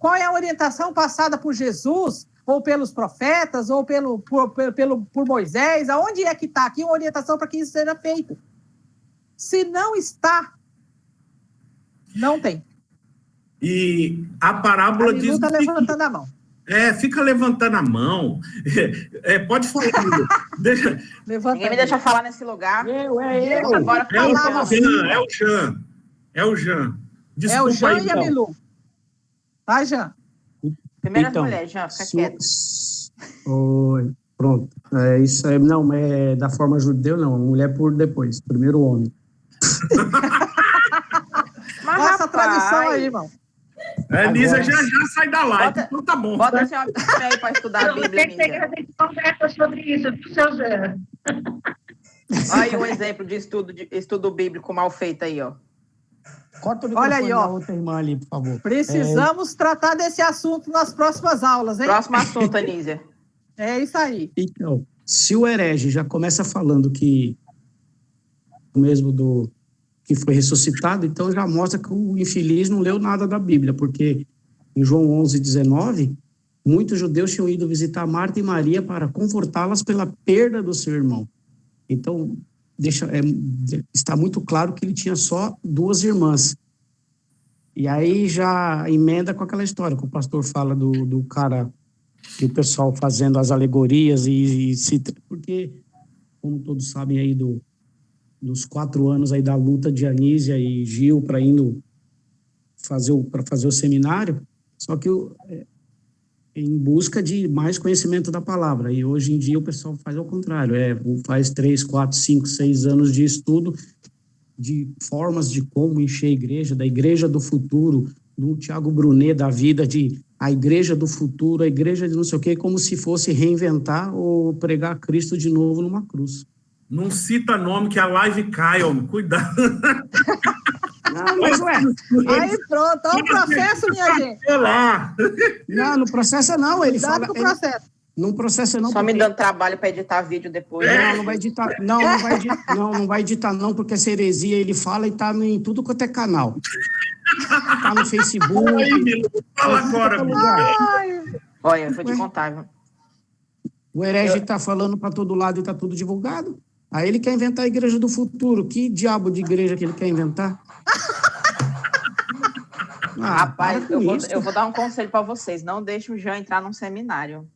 qual é a orientação passada por Jesus, ou pelos profetas, ou por Moisés? Aonde é que está aqui uma orientação para que isso seja feito? Se não está, não tem. E a parábola diz... está levantando a mão. Fica levantando a mão. Pode falar. Ninguém me deixa falar nesse lugar. Eu. Agora é o Jean. Desculpa, é o Jean aí, e a Milu. Tá, Jean? Primeira mulher, Jean, fica quieto. Oi, pronto. Isso aí, não, é da forma judeu, não. Mulher por depois. Primeiro o homem. Mas, essa tradição aí, irmão. Nízia já sai da live, então tá bom. Bota a senhora aí para estudar a Bíblia, Nízia. A gente conversa sobre isso, seu Jean. Olha aí um exemplo de estudo bíblico mal feito aí, ó. Corta o Olha microfone aí, ó. da outra irmã ali, por favor. Precisamos tratar desse assunto nas próximas aulas, hein? Próximo assunto, Anísia. É isso aí. Então, se o herege já começa falando que mesmo que foi ressuscitado, então já mostra que o infeliz não leu nada da Bíblia, porque em João 11:19, muitos judeus tinham ido visitar Marta e Maria para confortá-las pela perda do seu irmão. Então, está muito claro que ele tinha só 2 irmãs. E aí já emenda com aquela história que o pastor fala do cara, e o pessoal fazendo as alegorias, porque, como todos sabem aí dos 4 anos aí da luta de Anísia e Gil para fazer o seminário, só que em busca de mais conhecimento da palavra. E hoje em dia o pessoal faz ao contrário, faz 3, 4, 5, 6 anos de estudo de formas de como encher a igreja, da igreja do futuro, do Tiago Brunet da vida, de a igreja do futuro, a igreja de não sei o quê, como se fosse reinventar ou pregar Cristo de novo numa cruz. Não cita nome que a live cai, homem. Cuidado. Não, mas aí pronto, olha o processo, minha gente. Lá. Não, não processa não, ele Cuidado fala... com o processo. Não processa não. Só me dando trabalho para editar vídeo depois. Não vai editar. Não vai editar não, porque essa heresia ele fala e tá em tudo quanto é canal. Tá no Facebook. Aí, Milo, fala agora. Olha, eu vou te contar, viu? O herege tá falando para todo lado e tá tudo divulgado. Aí ele quer inventar a igreja do futuro. Que diabo de igreja que ele quer inventar? Rapaz, eu vou dar um conselho para vocês. Não deixe o Jean entrar num seminário.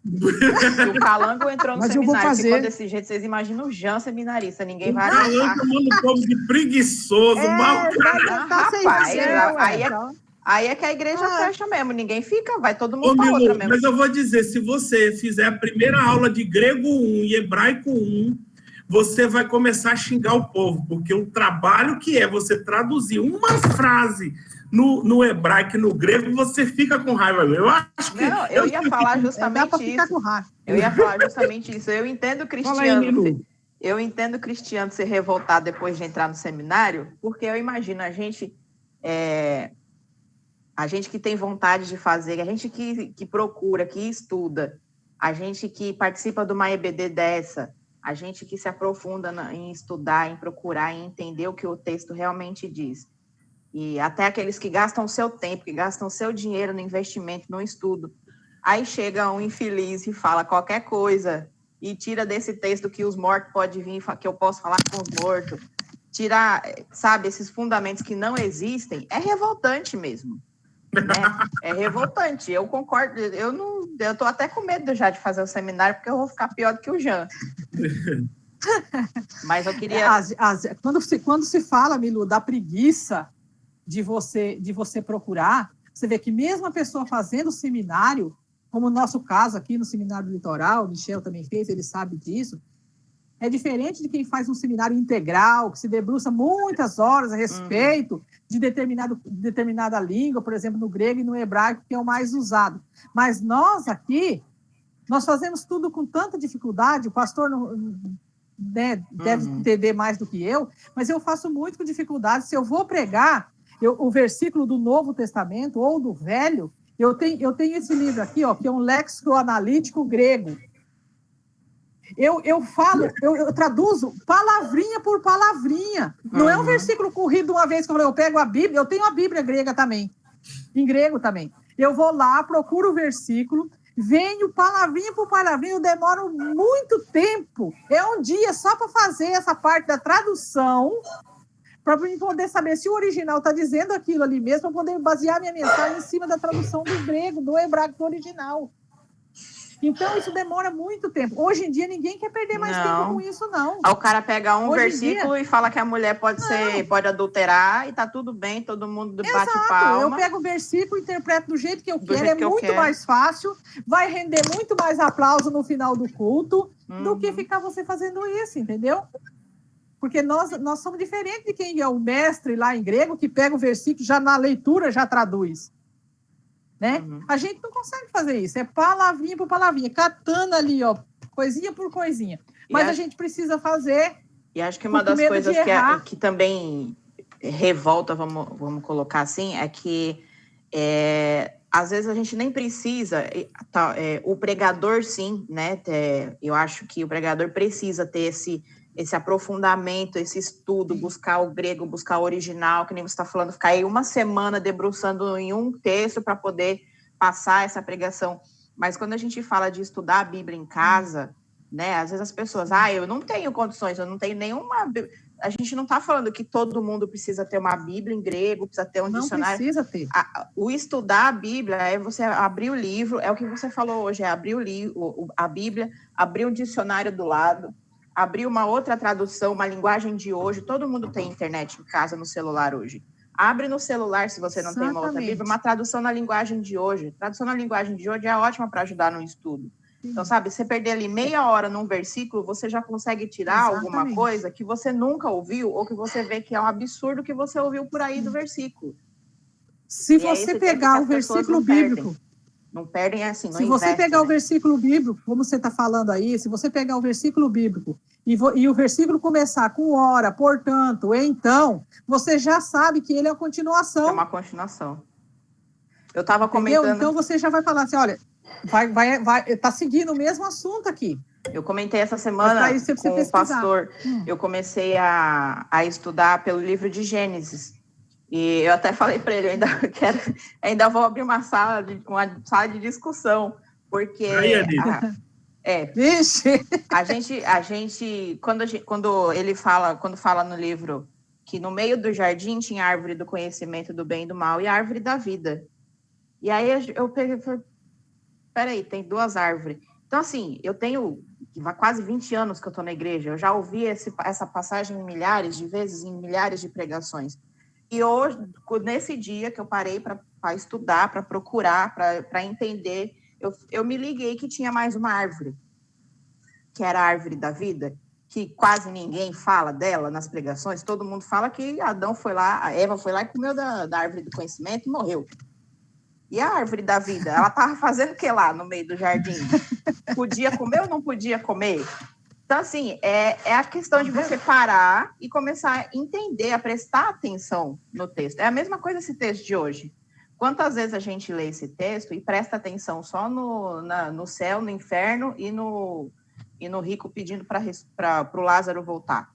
Se o Calango entrou no seminário, ficou desse jeito, vocês imaginam o Jean seminarista, ninguém vai achar. O Calango manda um povo de preguiçoso, mau cara. Rapaz, aí é que a igreja fecha mesmo, ninguém fica, vai todo mundo para outra mesmo. Mas eu vou dizer, se você fizer a primeira aula de grego 1 e hebraico 1, você vai começar a xingar o povo, porque o trabalho que é você traduzir uma frase no hebraico e no grego, você fica com raiva. Eu acho que... Não, eu ia falar justamente isso. Eu ia falar justamente isso. Eu entendo o Cristiano. Eu entendo o Cristiano ser revoltado depois de entrar no seminário, porque eu imagino a gente que tem vontade de fazer, a gente que procura, que estuda, a gente que participa de uma EBD dessa, a gente que se aprofunda em estudar, em procurar, em entender o que o texto realmente diz. e até aqueles que gastam o seu tempo, que gastam o seu dinheiro no investimento, no estudo. Aí chega um infeliz e fala qualquer coisa e tira desse texto que os mortos podem vir, que eu posso falar com os mortos, tirar, sabe, esses fundamentos que não existem, é revoltante mesmo. Né? É revoltante, eu concordo, eu tô até com medo já de fazer o seminário, porque eu vou ficar pior do que o Jean. Mas eu queria... Quando se fala, Milu, da preguiça de você procurar, você vê que mesmo a pessoa fazendo o seminário, como no nosso caso aqui no Seminário do Litoral, o Michel também fez, ele sabe disso, é diferente de quem faz um seminário integral, que se debruça muitas horas a respeito de determinada língua, por exemplo, no grego e no hebraico, que é o mais usado. Mas nós aqui, nós fazemos tudo com tanta dificuldade, o pastor deve entender mais do que eu, mas eu faço muito com dificuldade. Se eu vou pregar o versículo do Novo Testamento ou do Velho, eu tenho esse livro aqui, ó, que é um léxico analítico grego. Eu traduzo palavrinha por palavrinha. Não é um versículo corrido uma vez que eu pego a Bíblia, eu tenho a Bíblia grega também, em grego também. Eu vou lá, procuro o versículo, venho palavrinha por palavrinha, eu demoro muito tempo. É um dia só para fazer essa parte da tradução, para poder saber se o original está dizendo aquilo ali mesmo, para poder basear minha mensagem em cima da tradução do grego, do hebraico, do original. Então, isso demora muito tempo. Hoje em dia, ninguém quer perder mais tempo com isso, não. Aí o cara pega um versículo e fala que a mulher pode adulterar e tá tudo bem, todo mundo bate palma. Eu pego o versículo e interpreto do jeito que eu quero, é muito mais fácil, vai render muito mais aplauso no final do culto do que ficar você fazendo isso, entendeu? Porque nós somos diferentes de quem é o mestre lá em grego, que pega o versículo, já na leitura já traduz. Né? A gente não consegue fazer isso, é palavrinha por palavrinha, catando ali, ó, coisinha por coisinha. Mas a gente precisa fazer. E acho que uma das coisas que também revolta, vamos colocar assim, é que às vezes a gente nem precisa, o pregador sim, né? Eu acho que o pregador precisa ter esse aprofundamento, esse estudo, buscar o grego, buscar o original, que nem você está falando, ficar aí uma semana debruçando em um texto para poder passar essa pregação. Mas quando a gente fala de estudar a Bíblia em casa, né, às vezes as pessoas, eu não tenho condições, eu não tenho nenhuma... A gente não está falando que todo mundo precisa ter uma Bíblia em grego, precisa ter um dicionário. Não precisa ter. O estudar a Bíblia é você abrir o livro, é o que você falou hoje, é abrir a Bíblia, abrir um dicionário do lado, abrir uma outra tradução, uma linguagem de hoje. Todo mundo tem internet em casa, no celular hoje. Abre no celular, se você não tem uma outra Bíblia, uma tradução na linguagem de hoje. Tradução na linguagem de hoje é ótima para ajudar no estudo. Sim. Então, sabe, você perder ali meia hora num versículo, você já consegue tirar alguma coisa que você nunca ouviu ou que você vê que é um absurdo que você ouviu por aí do versículo. Se você pegar o versículo bíblico... Não perdem assim, não Se você pegar o versículo bíblico, como você está falando aí, se você pegar o versículo bíblico e o versículo começar com ora, portanto, então, você já sabe que ele é uma continuação. É uma continuação. Eu estava comentando... Então você já vai falar assim, olha, está seguindo o mesmo assunto aqui. Eu comentei essa semana com o pastor, eu comecei a estudar pelo livro de Gênesis. E eu até falei para ele, ainda vou abrir uma sala de discussão, porque a gente quando ele fala no livro que no meio do jardim tinha a árvore do conhecimento do bem e do mal e a árvore da vida. E aí eu peguei e falei, peraí, tem duas árvores. Então, assim, eu tenho quase 20 anos que eu estou na igreja, eu já ouvi essa passagem milhares de vezes, em milhares de pregações. E hoje, nesse dia que eu parei para estudar, para procurar, para entender, eu me liguei que tinha mais uma árvore, que era a árvore da vida, que quase ninguém fala dela nas pregações. Todo mundo fala que Adão foi lá, a Eva foi lá e comeu da árvore do conhecimento e morreu. E a árvore da vida? Ela estava fazendo o que lá no meio do jardim? Podia comer ou não podia comer? Então, assim, é a questão de você parar e começar a entender, a prestar atenção no texto. É a mesma coisa esse texto de hoje. Quantas vezes a gente lê esse texto e presta atenção só no céu, no inferno e no rico pedindo para o Lázaro voltar?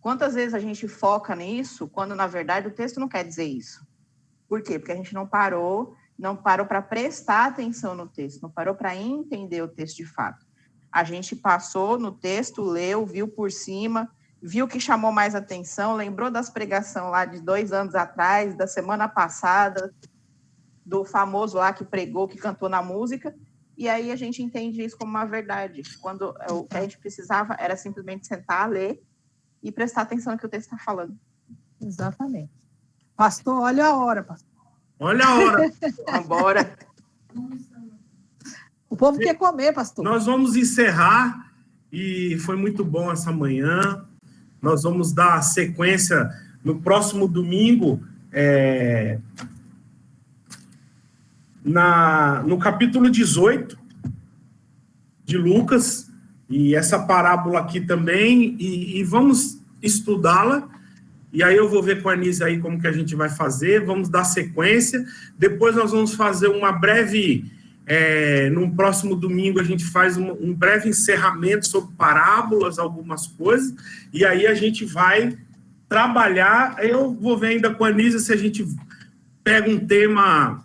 Quantas vezes a gente foca nisso, quando, na verdade, o texto não quer dizer isso? Por quê? Porque a gente não parou para prestar atenção no texto, não parou para entender o texto de fato. A gente passou no texto, leu, viu por cima, viu o que chamou mais atenção, lembrou das pregações lá de 2 anos atrás, da semana passada, do famoso lá que pregou, que cantou na música, e aí a gente entende isso como uma verdade, quando o que a gente precisava era simplesmente sentar, ler e prestar atenção no que o texto está falando. Exatamente. Pastor, olha a hora, pastor. Olha a hora. Vambora. O povo quer comer, pastor. Nós vamos encerrar, e foi muito bom essa manhã. Nós vamos dar sequência no próximo domingo, no capítulo 18 de Lucas, e essa parábola aqui também, e vamos estudá-la, e aí eu vou ver com a Anísia aí como que a gente vai fazer, vamos dar sequência, depois nós vamos fazer uma breve, no próximo domingo a gente faz um breve encerramento sobre parábolas, algumas coisas, e aí a gente vai trabalhar, eu vou ver ainda com a Anísia se a gente pega um tema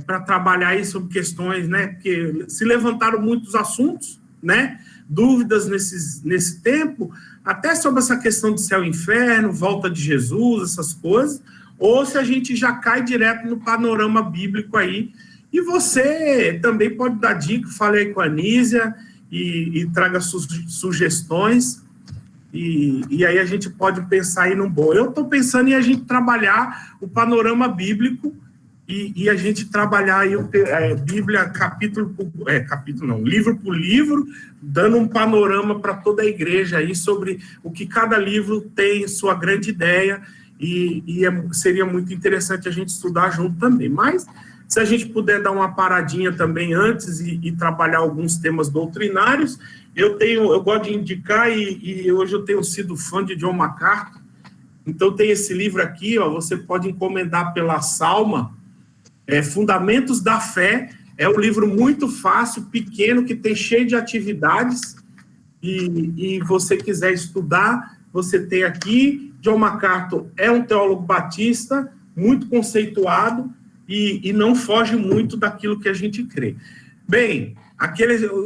para trabalhar aí sobre questões, né, porque se levantaram muitos assuntos, né, dúvidas nesse tempo, até sobre essa questão de céu e inferno, volta de Jesus, essas coisas, ou se a gente já cai direto no panorama bíblico aí. E você também pode dar dica, fale aí com a Anísia e traga sugestões, e aí a gente pode pensar aí num bom. Eu estou pensando em a gente trabalhar o panorama bíblico e a gente trabalhar aí Bíblia livro por livro, dando um panorama para toda a igreja aí sobre o que cada livro tem sua grande ideia, seria muito interessante a gente estudar junto também. Mas se a gente puder dar uma paradinha também antes e trabalhar alguns temas doutrinários, eu gosto de indicar, e hoje eu tenho sido fã de John MacArthur, então tem esse livro aqui, ó, você pode encomendar pela Salma, Fundamentos da Fé, é um livro muito fácil, pequeno, que tem cheio de atividades, e você quiser estudar, você tem aqui. John MacArthur é um teólogo batista, muito conceituado, e não foge muito daquilo que a gente crê. Bem,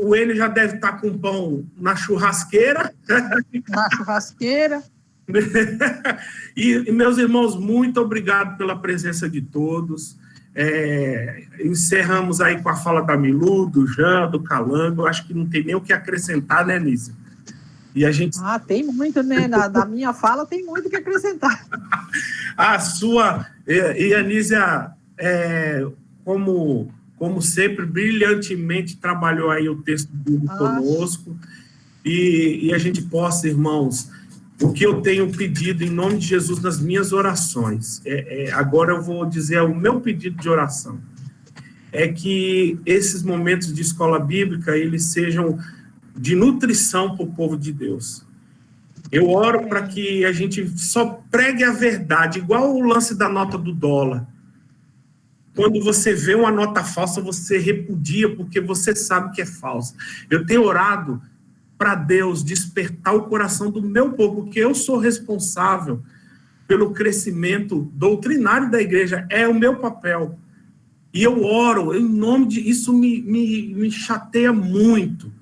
o Enio já deve estar com pão na churrasqueira. Na churrasqueira. E, meus irmãos, muito obrigado pela presença de todos. Encerramos aí com a fala da Milu, do Jean, do Calango. Acho que não tem nem o que acrescentar, né, Anísia? E a gente... tem muito, né? Da minha fala tem muito o que acrescentar. A sua... E a Anísia, como sempre, brilhantemente trabalhou aí o texto bíblico conosco. E a gente possa, irmãos... O que eu tenho pedido em nome de Jesus nas minhas orações, agora eu vou dizer o meu pedido de oração, é que esses momentos de escola bíblica, eles sejam de nutrição para o povo de Deus. Eu oro para que a gente só pregue a verdade, igual o lance da nota do dólar. Quando você vê uma nota falsa, você repudia, porque você sabe que é falsa. Eu tenho orado para Deus despertar o coração do meu povo, porque eu sou responsável pelo crescimento doutrinário da igreja, é o meu papel. E eu oro em nome de... Isso me chateia muito,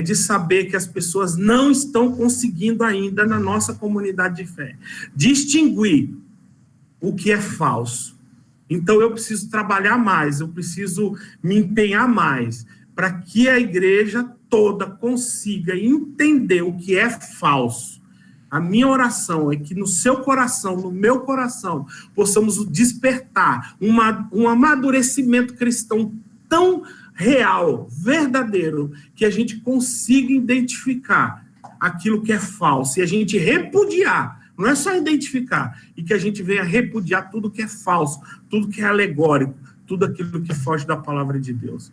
de saber que as pessoas não estão conseguindo ainda, na nossa comunidade de fé, distinguir o que é falso. Então eu preciso trabalhar mais, eu preciso me empenhar mais, para que a igreja toda consiga entender o que é falso. A minha oração é que no seu coração, no meu coração, possamos despertar um amadurecimento cristão tão real, verdadeiro, que a gente consiga identificar aquilo que é falso, e a gente repudiar, não é só identificar, e que a gente venha repudiar tudo que é falso, tudo que é alegórico, tudo aquilo que foge da palavra de Deus.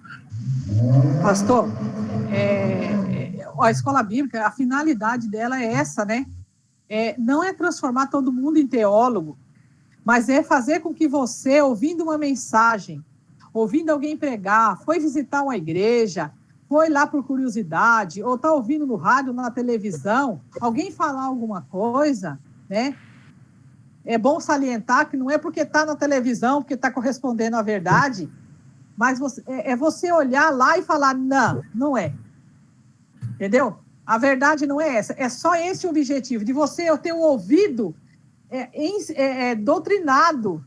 Pastor, a escola bíblica, a finalidade dela é essa, né? Não é transformar todo mundo em teólogo, mas é fazer com que você, ouvindo uma mensagem, ouvindo alguém pregar, foi visitar uma igreja, foi lá por curiosidade, ou está ouvindo no rádio, na televisão, alguém falar alguma coisa, né? É bom salientar que não é porque está na televisão, porque está correspondendo à verdade, mas você olhar lá e falar, não é. Entendeu? A verdade não é essa. É só esse o objetivo, de você ter o ouvido doutrinado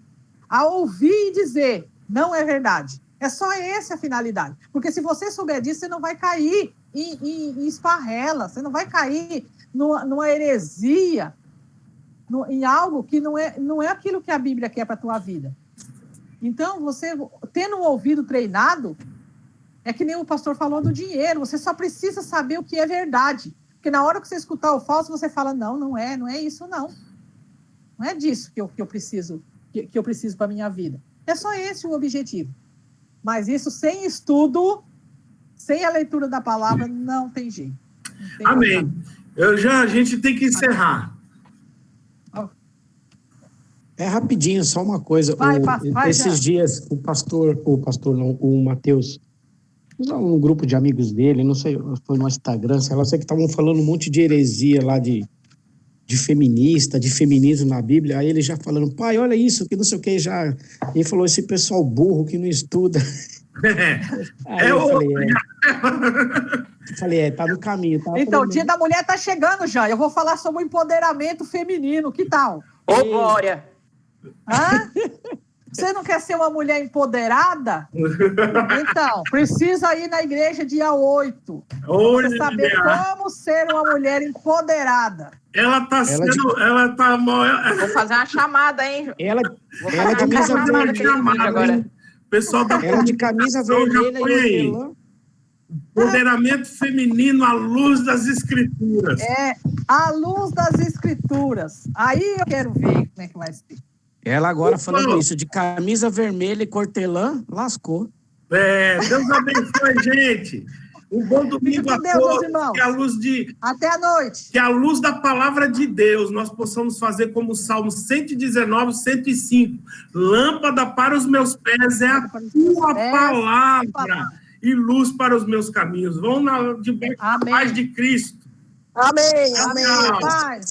a ouvir e dizer, não é verdade. É só essa a finalidade. Porque se você souber disso, você não vai cair em esparrela, você não vai cair numa heresia, em algo que não é aquilo que a Bíblia quer para a tua vida. Então, você, tendo um ouvido treinado, é que nem o pastor falou do dinheiro, você só precisa saber o que é verdade. Porque na hora que você escutar o falso, você fala, não é isso, não. Não é disso que eu preciso para a minha vida. É só esse o objetivo. Mas isso sem estudo, sem a leitura da palavra, não tem jeito. Não tem Amém. A gente tem que encerrar. É rapidinho, só uma coisa. Esses dias, o Matheus, um grupo de amigos dele, não sei, foi no Instagram, sei que estavam falando um monte de heresia lá de feminista, de feminismo na Bíblia, aí ele já falando, pai, olha isso, que não sei o que, ele falou, esse pessoal burro que não estuda. Aí eu falei, tá no caminho. Tá então, o Dia da Mulher tá chegando já, eu vou falar sobre o empoderamento feminino, que tal? Ô, Glória! Hã? Você não quer ser uma mulher empoderada? Então, precisa ir na igreja dia 8. Você saber como ser uma mulher empoderada. Ela tá. Vou fazer uma chamada, hein? Ela de camisa vermelha agora. Pessoal da ela de camisa vermelha e empoderamento feminino à luz das Escrituras. À luz das Escrituras. Aí eu quero ver como é que vai ser. Ela agora falando isso, de camisa vermelha e cortelã, lascou. Deus abençoe, gente. Um bom domingo a todos. Que a luz até a noite. Que a luz da palavra de Deus nós possamos fazer como o Salmo 119, 105. Lâmpada para os meus pés é a tua palavra e luz para os meus caminhos. Vão debaixo da paz de Cristo. Amém. Amém. Paz.